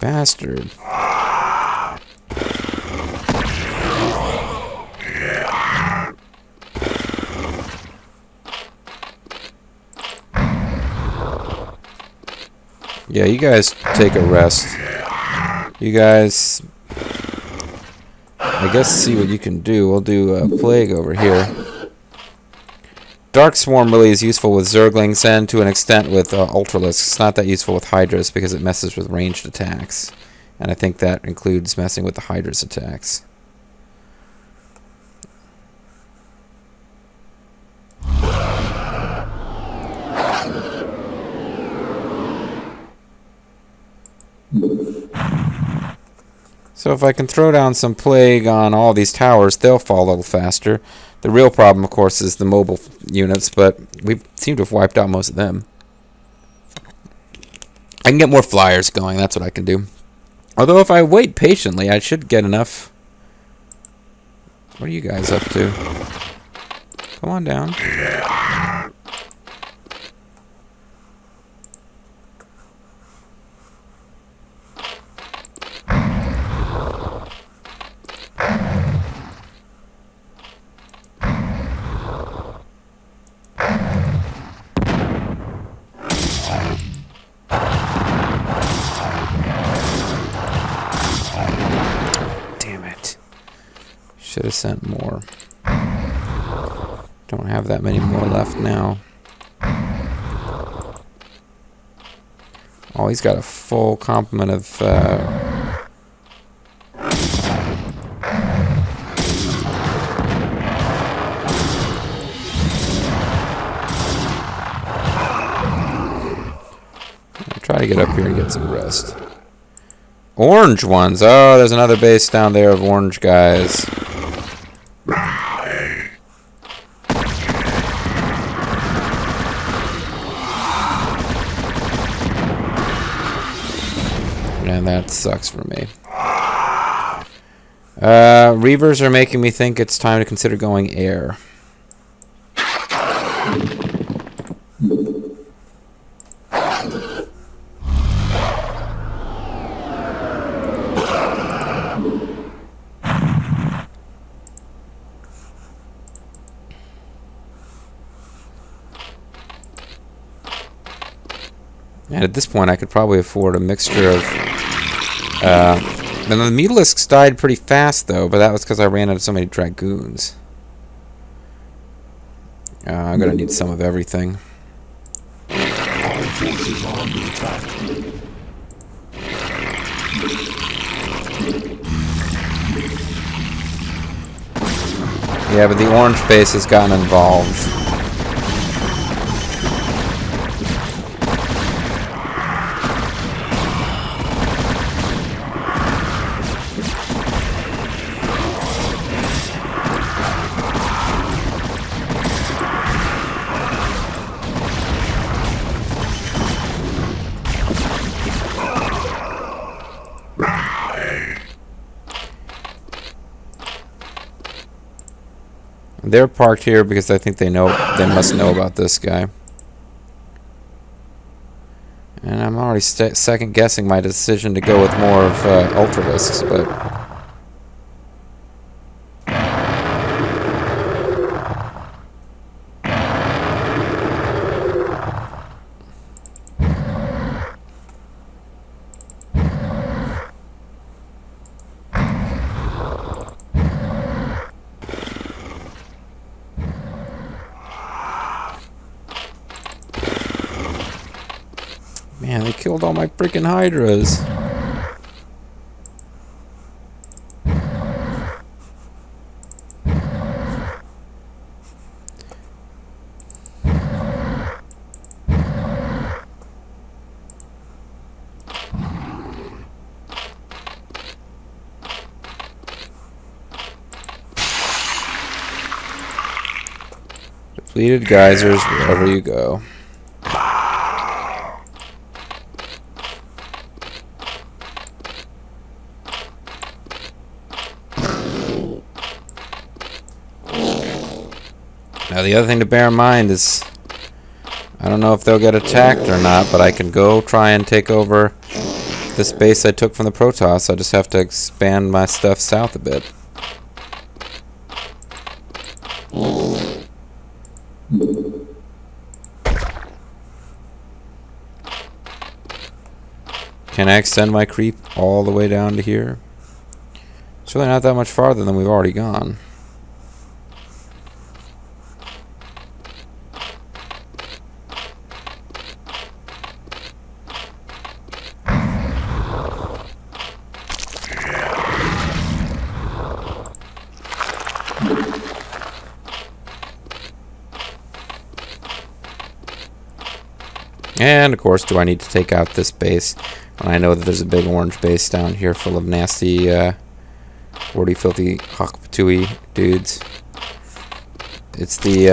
Bastard. Yeah, you guys take a rest. You guys, I guess, see what you can do. We'll do a plague over here. Dark Swarm really is useful with Zerglings and to an extent with Ultralisks. It's not that useful with Hydras because it messes with ranged attacks. And I think that includes messing with the Hydra's attacks. So if I can throw down some plague on all these towers, they'll fall a little faster. The real problem, of course, is the mobile units, but we seem to have wiped out most of them. I can get more flyers going, that's what I can do. Although if I wait patiently, I should get enough. What are you guys up to? Come on down. Should have sent more. Don't have that many more left now. Oh, he's got a full complement of I'll try to get up here and get some rest. Orange ones. Oh, there's another base down there of orange guys. And that sucks for me. Reavers are making me think it's time to consider going air. And at this point, I could probably afford a mixture of... and the Mutalisks died pretty fast, though, but that was because I ran out of so many Dragoons. I'm going to need some of everything. Our forces are under attack. Yeah, but the orange base has gotten involved. They're parked here because I think they must know about this guy. And I'm already second guessing my decision to go with more of Ultralisks, but... Man, they killed all my freaking Hydras. Depleted geysers wherever you go. Now the other thing to bear in mind is, I don't know if they'll get attacked or not, but I can go try and take over this base I took from the Protoss. I just have to expand my stuff south a bit. Can I extend my creep all the way down to here? It's really not that much farther than we've already gone. And of course, do I need to take out this base when I know that there's a big orange base down here full of nasty, wordy, filthy, Hakpatui dudes? It's the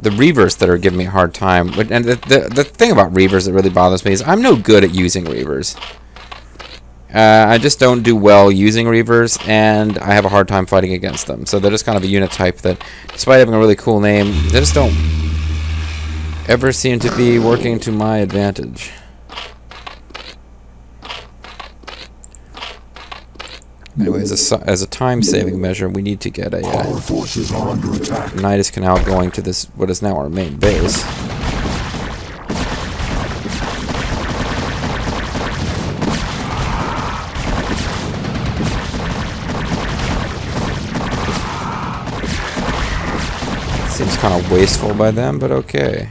Reavers that are giving me a hard time. And the thing about Reavers that really bothers me is I'm no good at using Reavers. I just don't do well using Reavers, and I have a hard time fighting against them. So they're just kind of a unit type that, despite having a really cool name, they just don't ever seem to be working to my advantage. Anyways, as a time-saving measure, we need to get a Nidus Canal going to this, what is now our main base. Seems kind of wasteful by them, but okay.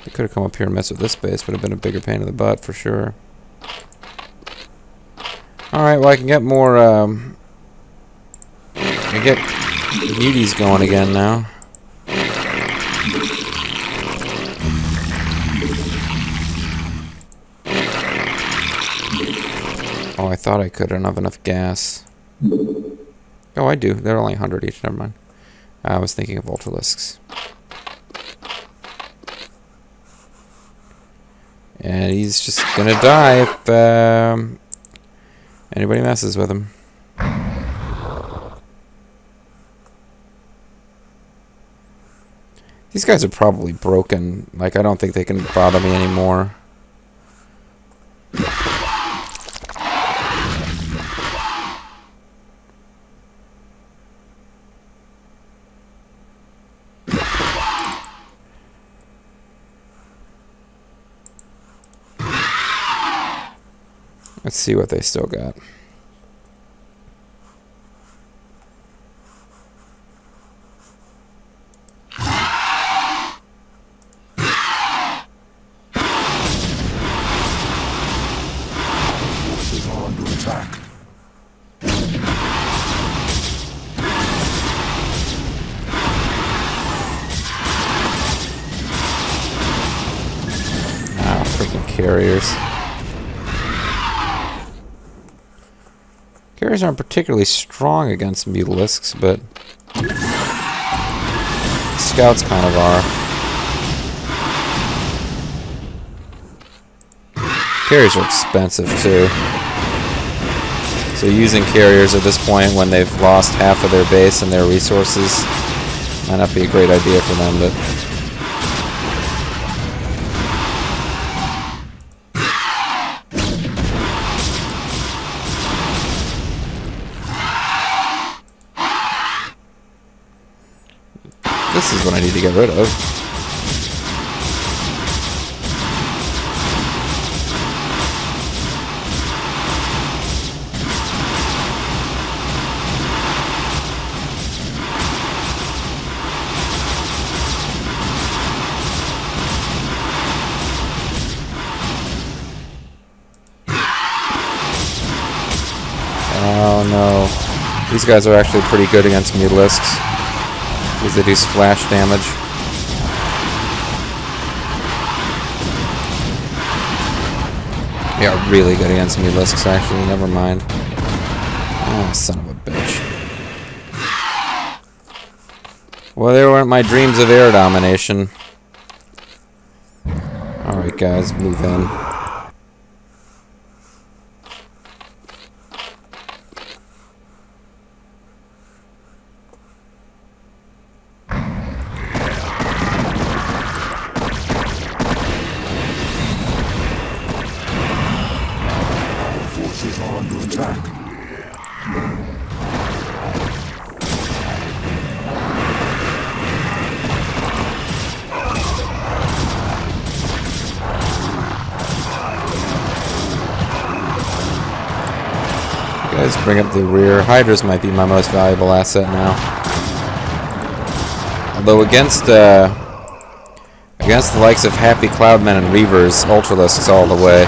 They could have come up here and messed with this base, would have been a bigger pain in the butt for sure. Alright, well I can get more, I can get muties going again now. Oh, I thought I could. I don't have enough gas. Oh, I do. They're only 100 each. Never mind. I was thinking of Ultralisks. And he's just gonna die if anybody messes with him. These guys are probably broken. Like, I don't think they can bother me anymore. Let's see what they still got. Forces are under attack. Ah, freaking carriers. Carriers aren't particularly strong against mutalisks, but scouts kind of are. Carriers are expensive too. So using carriers at this point when they've lost half of their base and their resources might not be a great idea for them, but this is what I need to get rid of. Oh no. These guys are actually pretty good against mutalisks, because they do splash damage. They are really good against mutalisks, actually. Never mind. Oh, son of a bitch. Well, there weren't my dreams of air domination. Alright, guys, move in. Forces are under attack. Guys, bring up the rear. Hydras might be my most valuable asset now. Although against the likes of Happy Cloudmen and Reavers, Ultralisks all the way.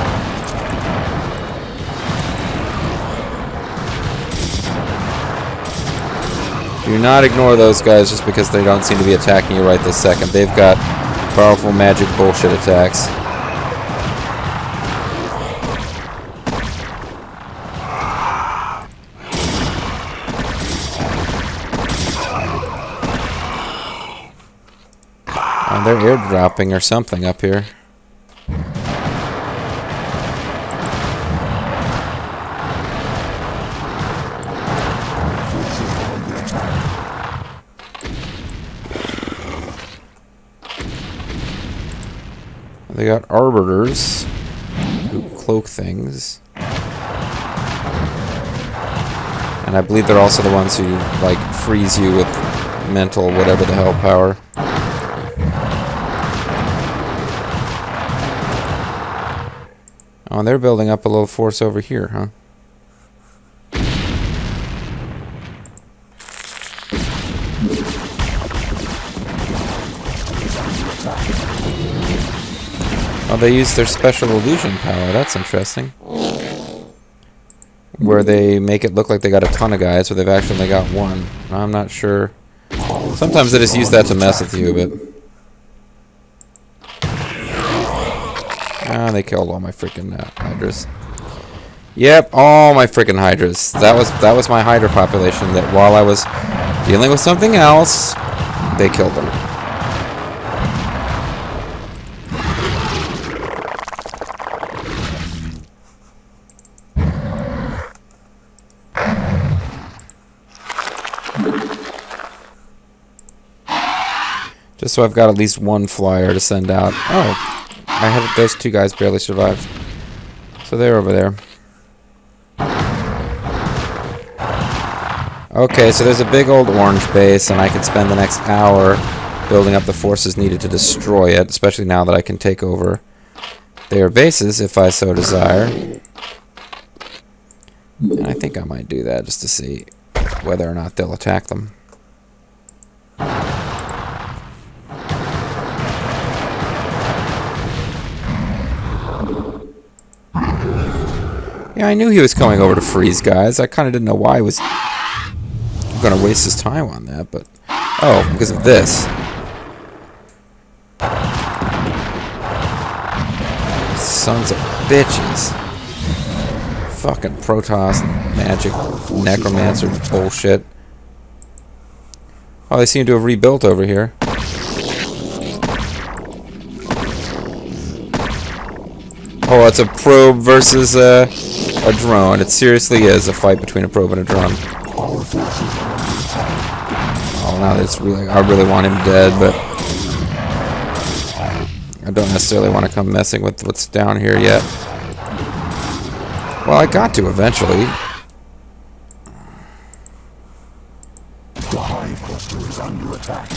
Do not ignore those guys just because they don't seem to be attacking you right this second. They've got powerful magic bullshit attacks. Oh, they're airdropping or something up here. They got arbiters who cloak things. And I believe they're also the ones who, like, freeze you with mental whatever the hell power. Oh, and they're building up a little force over here, huh? Oh, they use their special illusion power. That's interesting. Where they make it look like they got a ton of guys, but they've actually only got one. I'm not sure. Sometimes they just use that to mess with you, but... Ah, they killed all my freaking Hydras. Yep, all my freaking Hydras. That was my Hydra population that while I was dealing with something else, they killed them. Just so I've got at least one flyer to send out. Oh, I have those two guys barely survived. So they're over there. Okay, so there's a big old orange base, and I could spend the next hour building up the forces needed to destroy it, especially now that I can take over their bases if I so desire. And I think I might do that just to see whether or not they'll attack them. Yeah, I knew he was coming over to freeze guys. I kind of didn't know why he was going to waste his time on that, but... Oh, because of this. Sons of bitches. Fucking Protoss, magic, necromancer bullshit. Oh, they seem to have rebuilt over here. Oh, it's a probe versus a drone. It seriously is a fight between a probe and a drone. Oh, now that's really... I really want him dead, but... I don't necessarily want to come messing with what's down here yet. Well, I got to eventually. The hive cluster is under attack.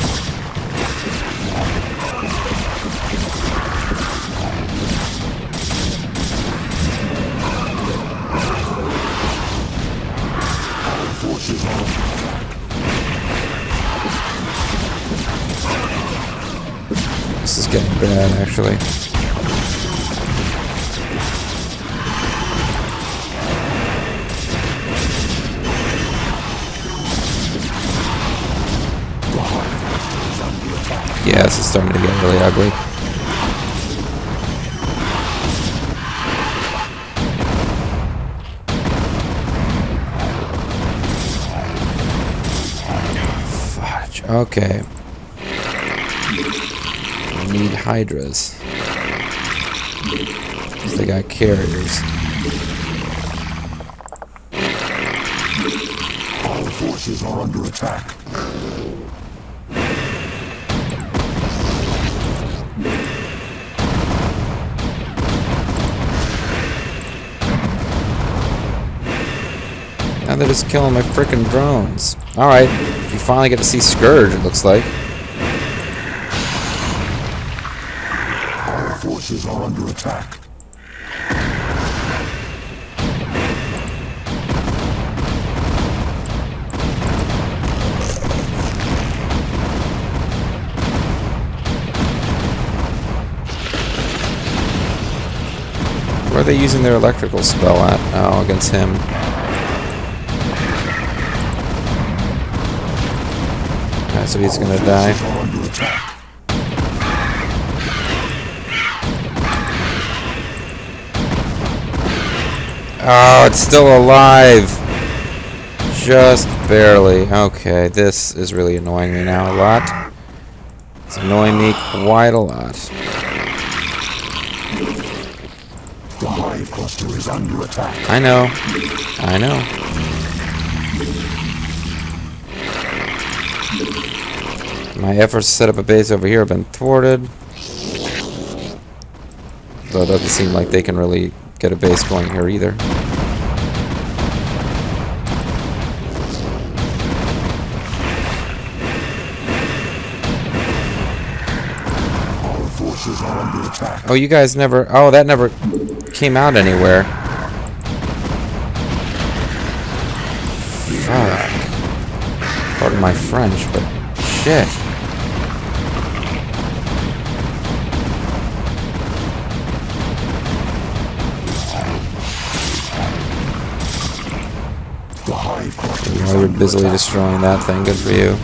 Our forces are under attack. This is getting bad, actually. Yeah, this is starting to get really ugly. Fudge. Okay. We need hydras. Because they got carriers. Our forces are under attack. Now they're just killing my frickin' drones. Alright, you finally get to see Scourge, it looks like. Our forces are under attack. Where are they using their electrical spell at? Oh, against him. Okay, so he's gonna die. Oh, it's still alive! Just barely. Okay, this is really annoying me now a lot. It's annoying me quite a lot. The hive cluster is under attack. I know. I know. My efforts to set up a base over here have been thwarted. Though it doesn't seem like they can really get a base going here either. Our forces are under attack. Oh, you guys never... Oh, that never came out anywhere. Fuck. Pardon my French, but shit. The hive cluster is You're under busily attack. destroying that thing. Good for you.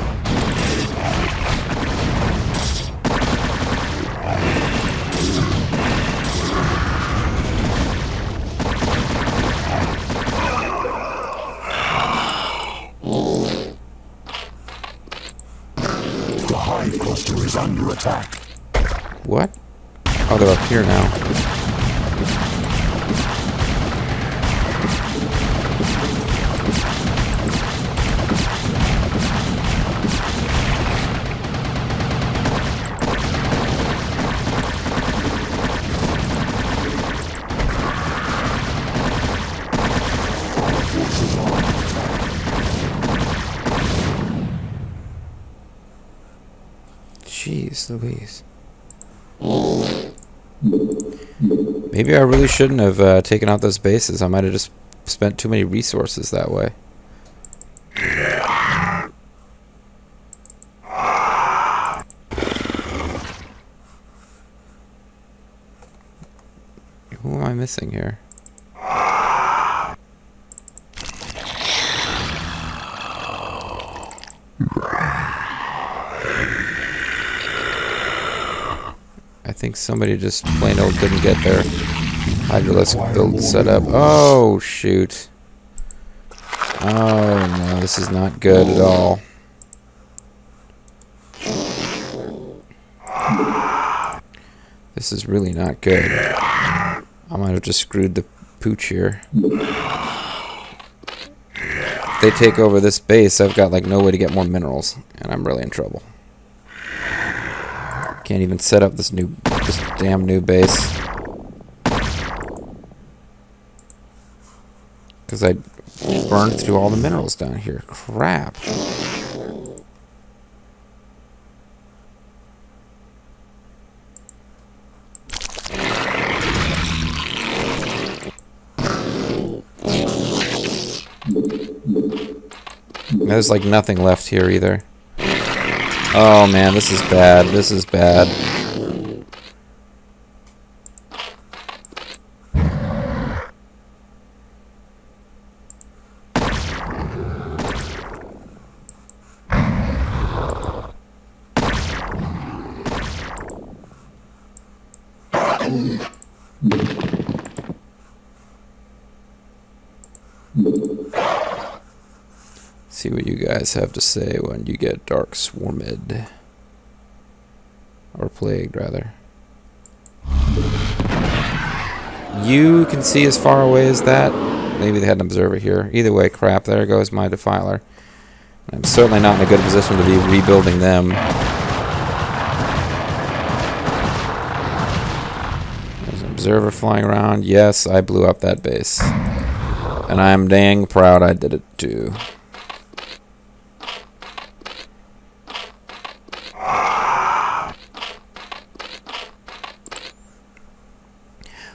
The hive cluster is under attack. What? Oh, they're up here now. Our forces are under attack. Jeez Louise. Maybe I really shouldn't have taken out those bases. I might have just spent too many resources that way. Who am I missing here? I think somebody just plain old didn't get their hydraulic build set up. Oh, shoot. Oh, no, this is not good at all. This is really not good. I might have just screwed the pooch here. If they take over this base, I've got like no way to get more minerals, and I'm really in trouble. Can't even set up this damn new base. Because I burned through all the minerals down here. Crap. There's like nothing left here either. Oh man, this is bad. This is bad. See what you guys have to say when you get dark swarmed. Or plagued, rather. You can see as far away as that. Maybe they had an observer here. Either way, crap, there goes my defiler. I'm certainly not in a good position to be rebuilding them. There's an observer flying around. Yes, I blew up that base. And I'm dang proud I did it too.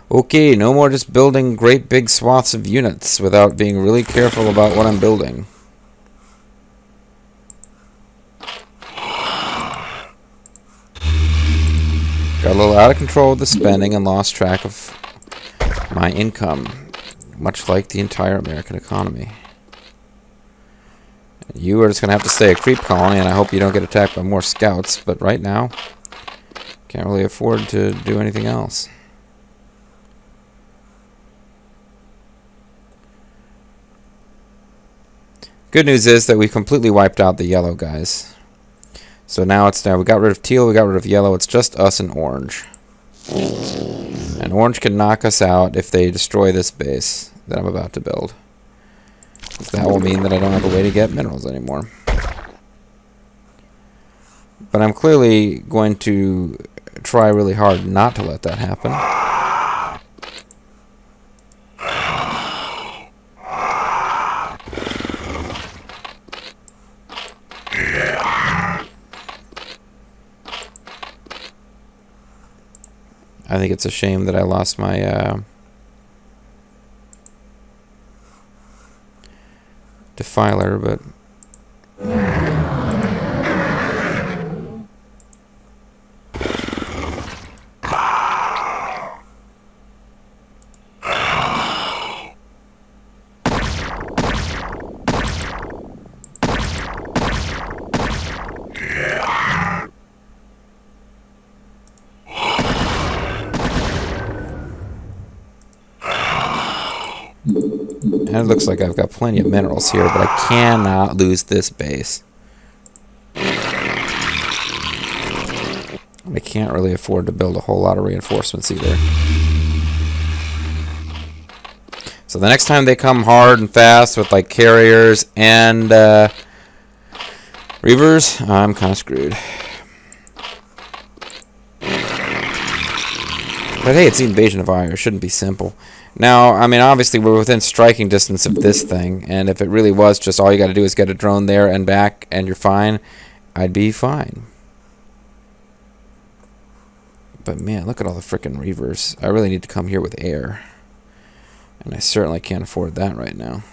Okay, no more just building great big swaths of units without being really careful about what I'm building. Got a little out of control with the spending and lost track of my income, much like the entire American economy. You are just going to have to stay a creep colony, and I hope you don't get attacked by more scouts, but right now, can't really afford to do anything else. Good news is that we completely wiped out the yellow guys. So now it's down. We got rid of teal, we got rid of yellow. It's just us and orange. And orange can knock us out if they destroy this base that I'm about to build. That will mean that I don't have a way to get minerals anymore. But I'm clearly going to try really hard not to let that happen. I think it's a shame that I lost my defiler, but and it looks like I've got plenty of minerals here, but I cannot lose this base. I can't really afford to build a whole lot of reinforcements either. So the next time they come hard and fast with like carriers and reavers, I'm kind of screwed. But hey, it's the invasion of Aiur. It shouldn't be simple. Now, I mean, obviously we're within striking distance of this thing, and if it really was just all you got to do is get a drone there and back, and you're fine, I'd be fine. But man, look at all the frickin' reavers. I really need to come here with air. And I certainly can't afford that right now.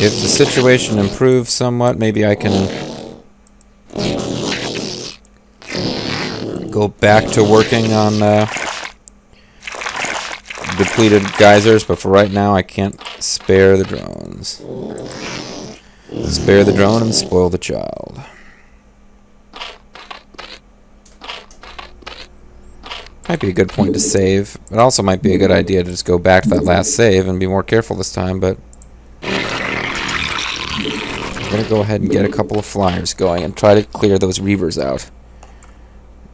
If the situation improves somewhat, maybe I can go back to working on depleted geysers, but for right now I can't spare the drones. Spare the drone and spoil the child. Might be a good point to save. It also might be a good idea to just go back to that last save and be more careful this time, but I'm going to go ahead and get a couple of flyers going and try to clear those reavers out.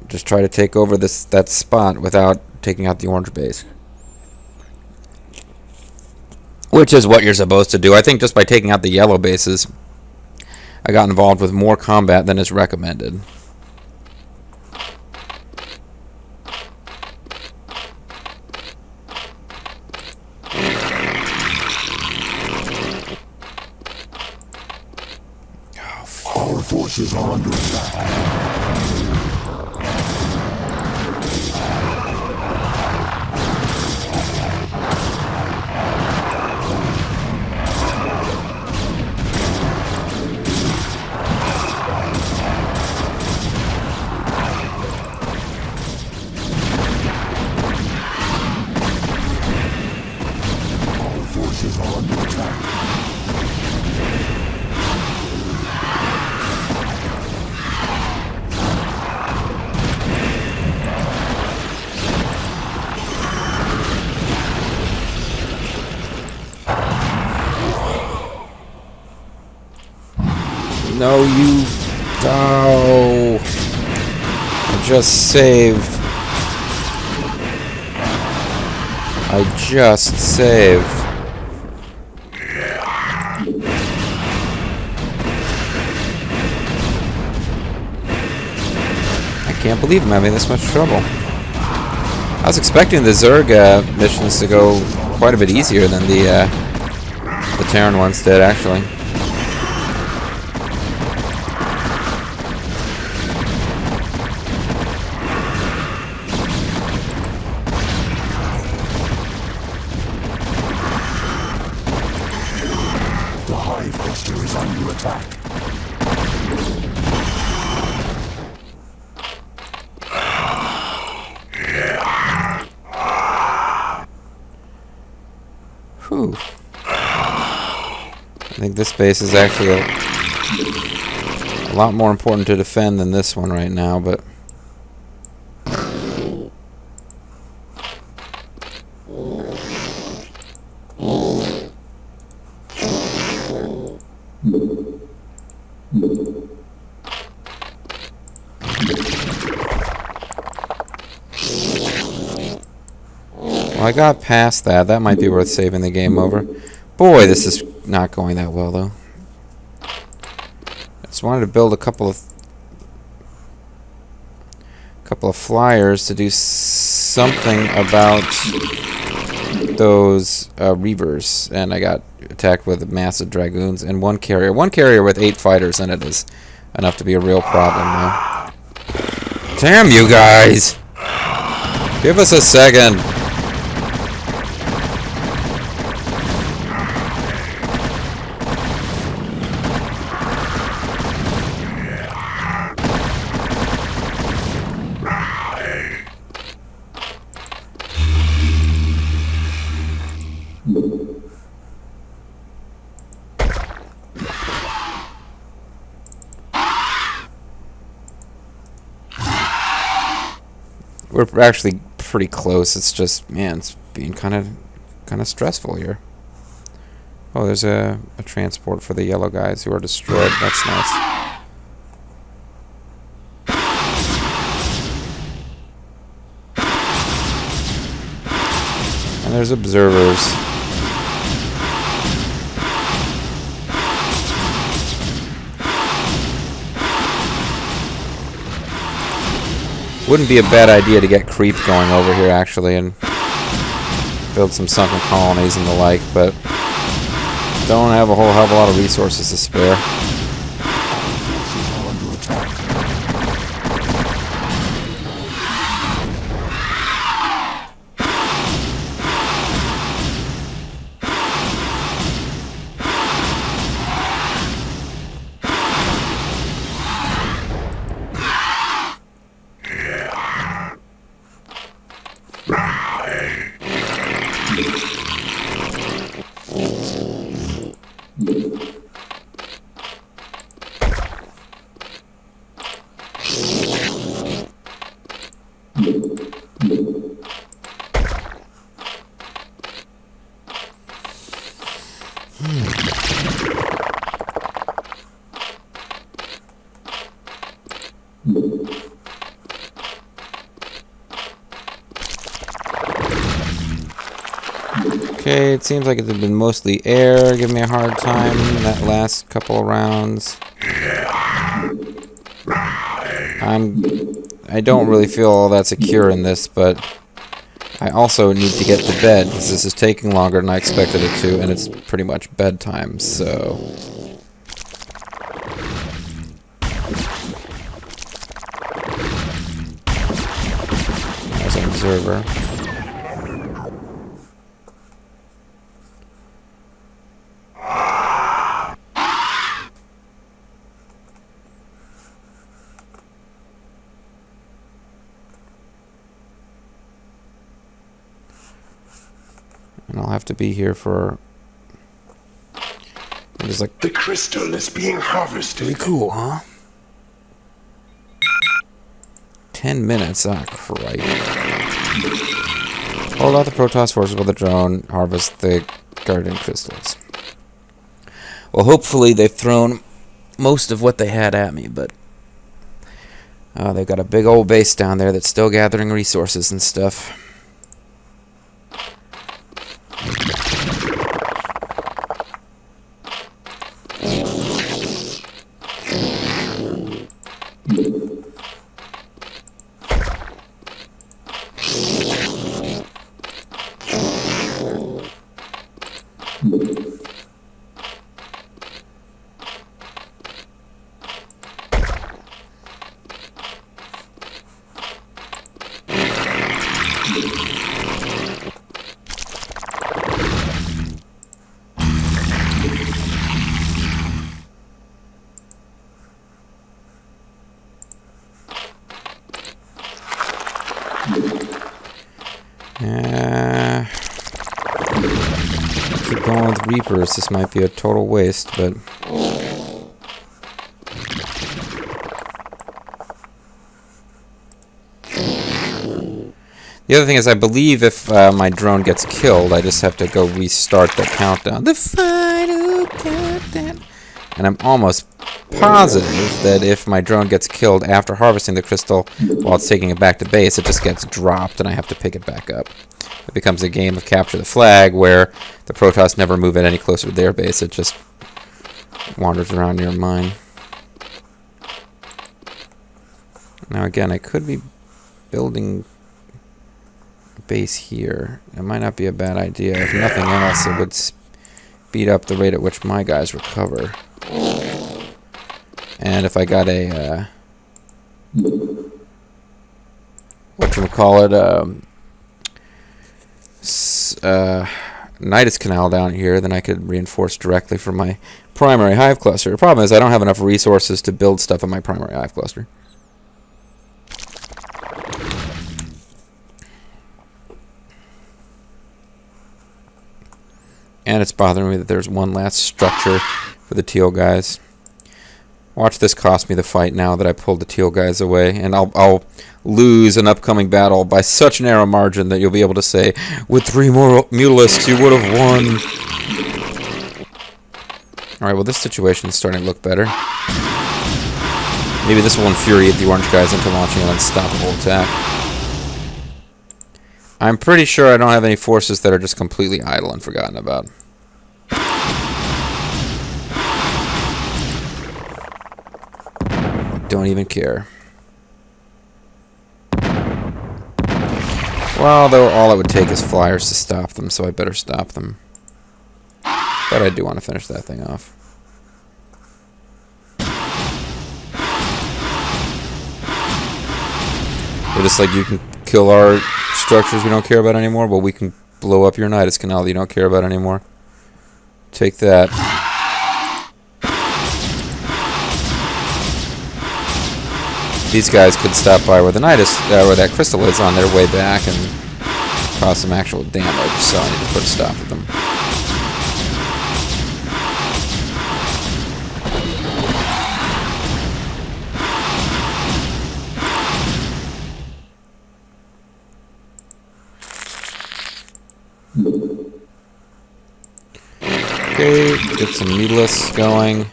Just try to take over that spot without taking out the orange base. Which is what you're supposed to do. I think just by taking out the yellow bases, I got involved with more combat than is recommended. Our forces are under attack. Our forces are under attack. No, you... Oh. I just saved. I just saved. I can't believe I'm having this much trouble. I was expecting the Zerg missions to go quite a bit easier than the Terran ones did, actually. Is under attack. Whew. I think this base is actually a lot more important to defend than this one right now, but well, I got past that. That might be worth saving the game over. Boy, this is not going that well, though. I just wanted to build a couple of flyers to do something about those reavers, and I got attacked with massive dragoons and one carrier. One carrier with 8 fighters in it is enough to be a real problem now. Damn you guys! Give us a second. We're actually pretty close. It's just, man, it's being kind of stressful here. Oh, there's a transport for the yellow guys who are destroyed. That's nice. And there's observers. Wouldn't be a bad idea to get creep going over here, actually, and build some sunken colonies and the like, but don't have a whole hell of a lot of resources to spare. Okay, it seems like it's been mostly air. Give me a hard time that last couple of rounds. I don't really feel all that secure in this, but I also need to get to bed because this is taking longer than I expected it to, and it's pretty much bedtime, so... There's an observer. And I'll have to be here for... It's like... The crystal is being harvested. Pretty cool, huh? 10 minutes, ah, crap. Hold out the Protoss forces while the drone harvest the guardian crystals. Well, hopefully they've thrown most of what they had at me, but... they've got a big old base down there that's still gathering resources and stuff. Keep going with Reapers. This might be a total waste, but... The other thing is, I believe if my drone gets killed, I just have to go restart the countdown. The final countdown! And I'm almost positive that if my drone gets killed after harvesting the crystal while it's taking it back to base, it just gets dropped and I have to pick it back up. It becomes a game of capture the flag where the Protoss never move it any closer to their base. It just wanders around near mine. Now again, I could be building a base here. It might not be a bad idea. If nothing else, it would speed up the rate at which my guys recover. And if I got a, whatchamacallit, Nidus Canal down here, then I could reinforce directly from my primary hive cluster. The problem is I don't have enough resources to build stuff in my primary hive cluster. And it's bothering me that there's one last structure for the teal guys. Watch this cost me the fight now that I pulled the teal guys away, and I'll lose an upcoming battle by such narrow margin that you'll be able to say, with 3 more mutalisks, you would have won. Alright, well this situation is starting to look better. Maybe this will infuriate the orange guys into launching an unstoppable attack. I'm pretty sure I don't have any forces that are just completely idle and forgotten about. Don't even care. Well, though, all it would take is flyers to stop them, so I better stop them. But I do want to finish that thing off. They're just like, you can kill our structures we don't care about anymore, but we can blow up your Nidus Canal that you don't care about anymore. Take that. These guys could stop by where the Nidus, where that crystal is on their way back and cause some actual damage, so I need to put a stop to them. Okay, get some mutalisks going.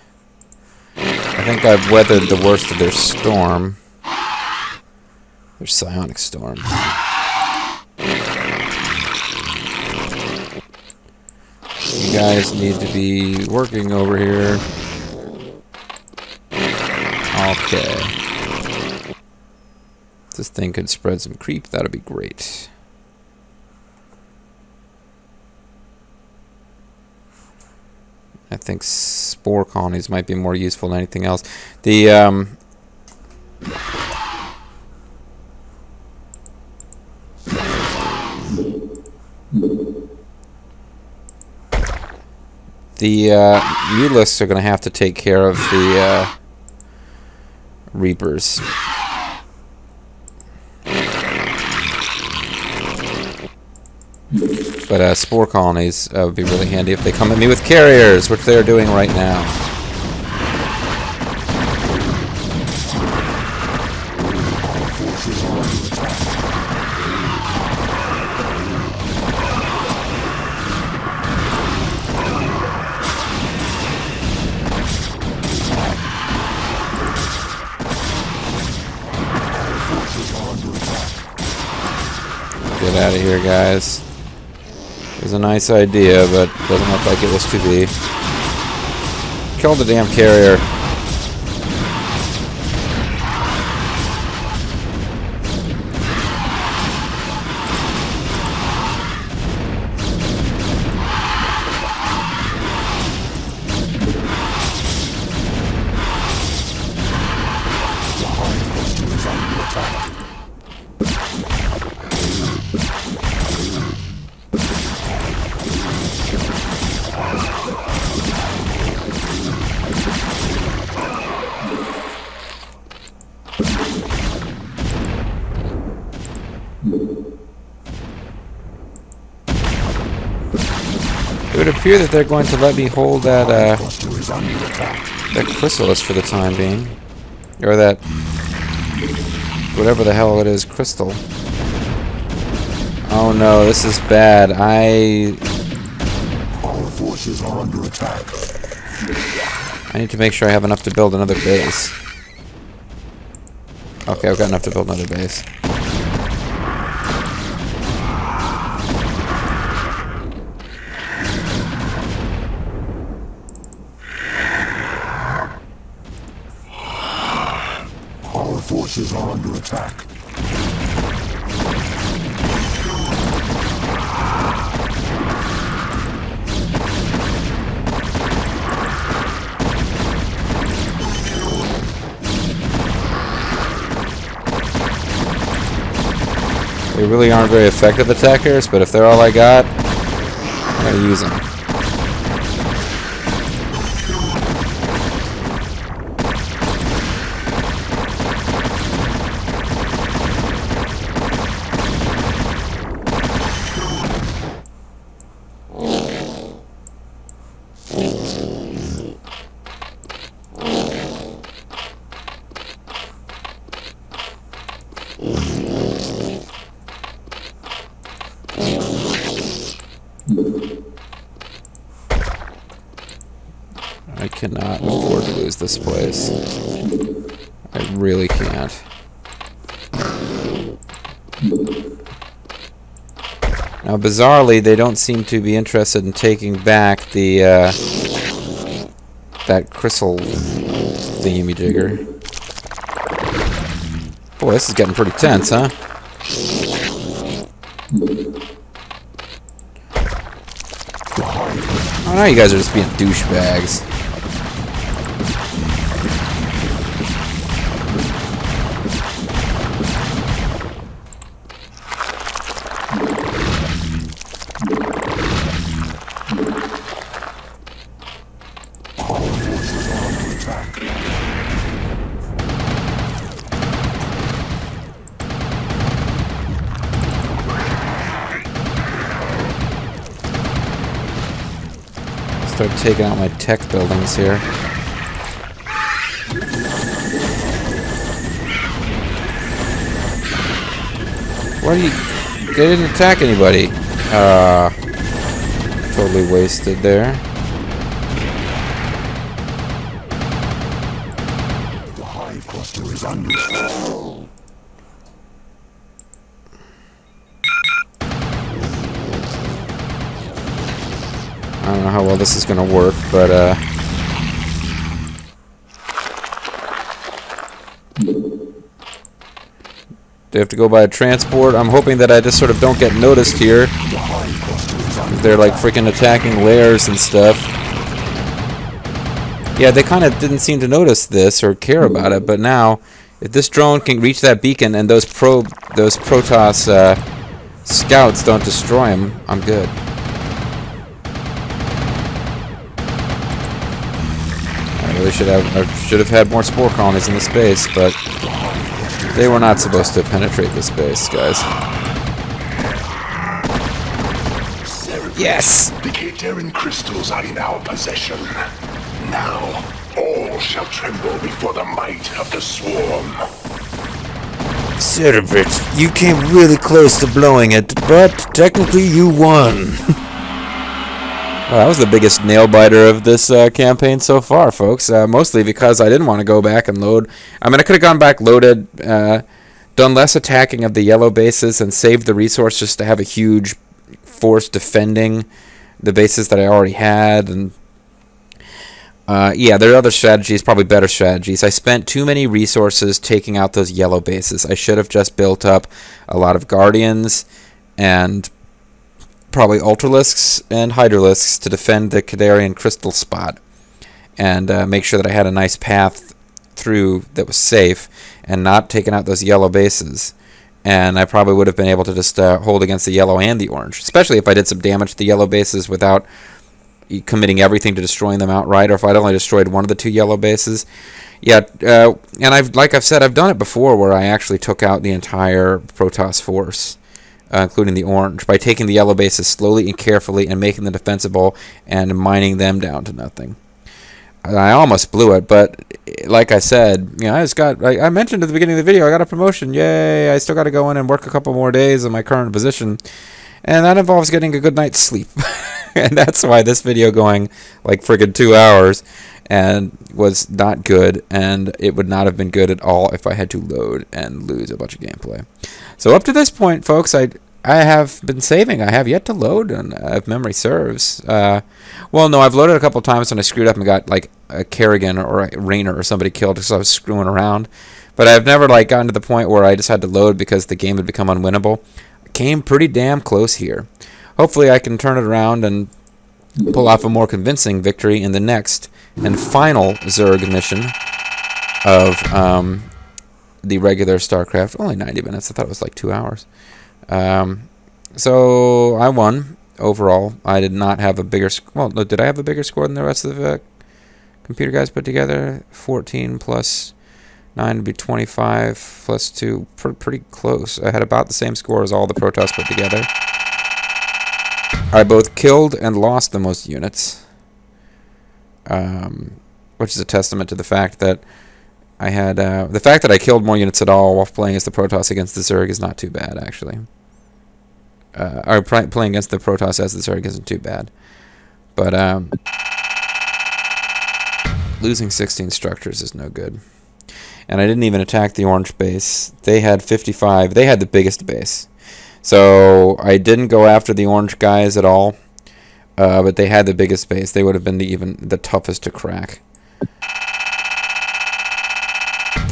I think I've weathered the worst of their storm. Their psionic storm. You guys need to be working over here. Okay. If this thing could spread some creep, that'd be great. I think spore colonies might be more useful than anything else. The mutalisks are going to have to take care of the reapers. But spore colonies would be really handy if they come at me with carriers, which they're doing right now. Get out of here, guys. It was a nice idea, but doesn't look like it was to be. Kill the damn carrier. It would appear that they're going to let me hold that chrysalis for the time being. Or that, whatever the hell it is, crystal. Oh no, this is bad. Our forces are under attack. I need to make sure I have enough to build another base. Okay, I've got enough to build another base. Our forces are under attack. They really aren't very effective attackers, but if they're all I got, I'm gonna use them. I cannot afford to lose this place. I really can't. Now, bizarrely, they don't seem to be interested in taking back the that crystal thingy-majigger. Boy, this is getting pretty tense, huh? Oh, now you guys are just being douchebags. Start taking out my tech buildings here. Why do you... They didn't attack anybody. Totally wasted there. The hive cluster is under attack. I don't know how well this is going to work, but they have to go by a transport. I'm hoping that I just sort of don't get noticed here. They're like freaking attacking lairs and stuff. Yeah, they kind of didn't seem to notice this or care about it, but now if this drone can reach that beacon and those Protoss scouts don't destroy him, I'm good. I should have had more spore colonies in the space, but they were not supposed to penetrate the space, guys. Yes! The Kateran crystals are in our possession. Now, all shall tremble before the might of the swarm. Cerebrit, you came really close to blowing it, but technically you won. Well, that was the biggest nail-biter of this campaign so far, folks. Mostly because I didn't want to go back and load. I mean, I could have gone back, loaded, done less attacking of the yellow bases, and saved the resource just to have a huge force defending the bases that I already had. And yeah, there are other strategies, probably better strategies. I spent too many resources taking out those yellow bases. I should have just built up a lot of Guardians and probably Ultralisks and Hydralisks to defend the Kadarian crystal spot and make sure that I had a nice path through that was safe and not taking out those yellow bases. And I probably would have been able to just hold against the yellow and the orange, especially if I did some damage to the yellow bases without committing everything to destroying them outright, or if I'd only destroyed one of the two yellow bases. Yeah, and like I've said, I've done it before where I actually took out the entire Protoss force, including the orange, by taking the yellow bases slowly and carefully and making them defensible and mining them down to nothing. I almost blew it, but like I said, you know, I mentioned at the beginning of the video, I got a promotion. Yay! I still got to go in and work a couple more days in my current position, and that involves getting a good night's sleep. And that's why this video going like friggin' 2 hours and was not good, and it would not have been good at all if I had to load and lose a bunch of gameplay. So up to this point, folks, I have been saving. I have yet to load, and if memory serves. Well, no, I've loaded a couple times when I screwed up and got like a Kerrigan or a Rainer or somebody killed because I was screwing around. But I've never like gotten to the point where I just had to load because the game had become unwinnable. I came pretty damn close here. Hopefully I can turn it around and pull off a more convincing victory in the next and final Zerg mission of the regular Starcraft. Only 90 minutes. I thought it was like 2 hours. So I won overall. I did not have a bigger well, did I have a bigger score than the rest of the computer guys put together? 14 plus 9 would be 25 plus 2. Pretty close. I had about the same score as all the Protoss put together. I both killed and lost the most units, which is a testament to the fact that I had the fact that I killed more units at all while playing as the Protoss against the Zerg is not too bad, actually. Or playing against the Protoss as the Zerg isn't too bad, but losing 16 structures is no good. And I didn't even attack the orange base. They had 55. They had the biggest base. So I didn't go after the orange guys at all, but they had the biggest base. They would have been even the toughest to crack.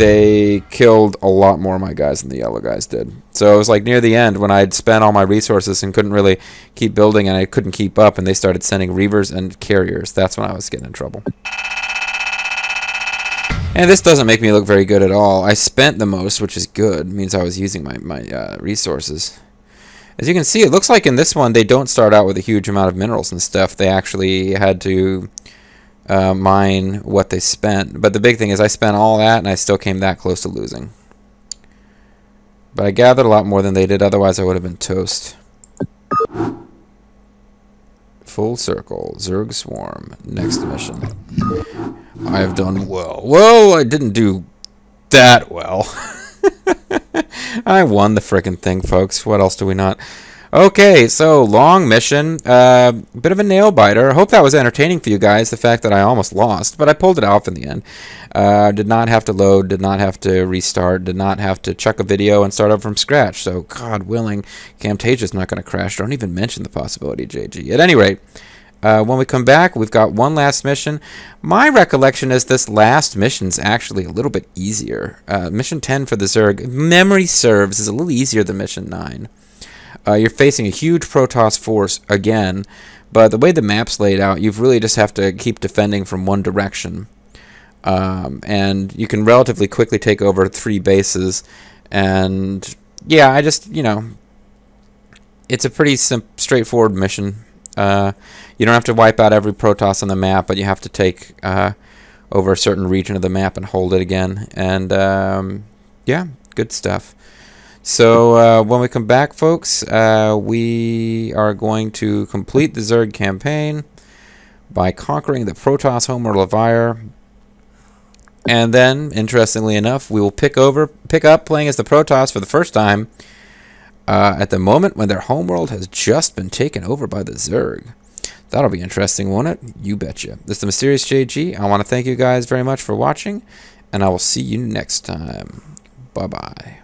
they killed a lot more of my guys than the yellow guys did. So it was like near the end when I'd spent all my resources and couldn't really keep building and I couldn't keep up, and they started sending reavers and carriers. That's when I was getting in trouble. And this doesn't make me look very good at all. I spent the most, which is good. It means I was using my resources. As you can see, it looks like in this one they don't start out with a huge amount of minerals and stuff. They actually had to mine what they spent. But the big thing is I spent all that and I still came that close to losing. But I gathered a lot more than they did, otherwise I would have been toast. Full circle, Zerg swarm, next mission. I have done well. Whoa, I didn't do that well. I won the frickin' thing, folks. What else do we not? Okay, so long mission. Bit of a nail biter. I hope that was entertaining for you guys, the fact that I almost lost, but I pulled it off in the end. Did not have to load, did not have to restart, did not have to chuck a video and start over from scratch. So, God willing, Camtasia's not going to crash. Don't even mention the possibility, JG. At any rate, when we come back, we've got one last mission. My recollection is this last mission's actually a little bit easier. Mission 10 for the Zerg, if memory serves, is a little easier than Mission 9. You're facing a huge Protoss force again, but the way the map's laid out, you really just have to keep defending from one direction. And you can relatively quickly take over 3 bases. And yeah, I just, you know, it's a pretty straightforward mission. You don't have to wipe out every Protoss on the map, but you have to take over a certain region of the map and hold it again. And yeah, good stuff. So when we come back, folks, we are going to complete the Zerg campaign by conquering the Protoss homeworld of Aiur. And then, interestingly enough, we will pick up playing as the Protoss for the first time at the moment when their homeworld has just been taken over by the Zerg. That'll be interesting, won't it? You betcha. This is the Mysterious JG. I want to thank you guys very much for watching, and I will see you next time. Bye-bye.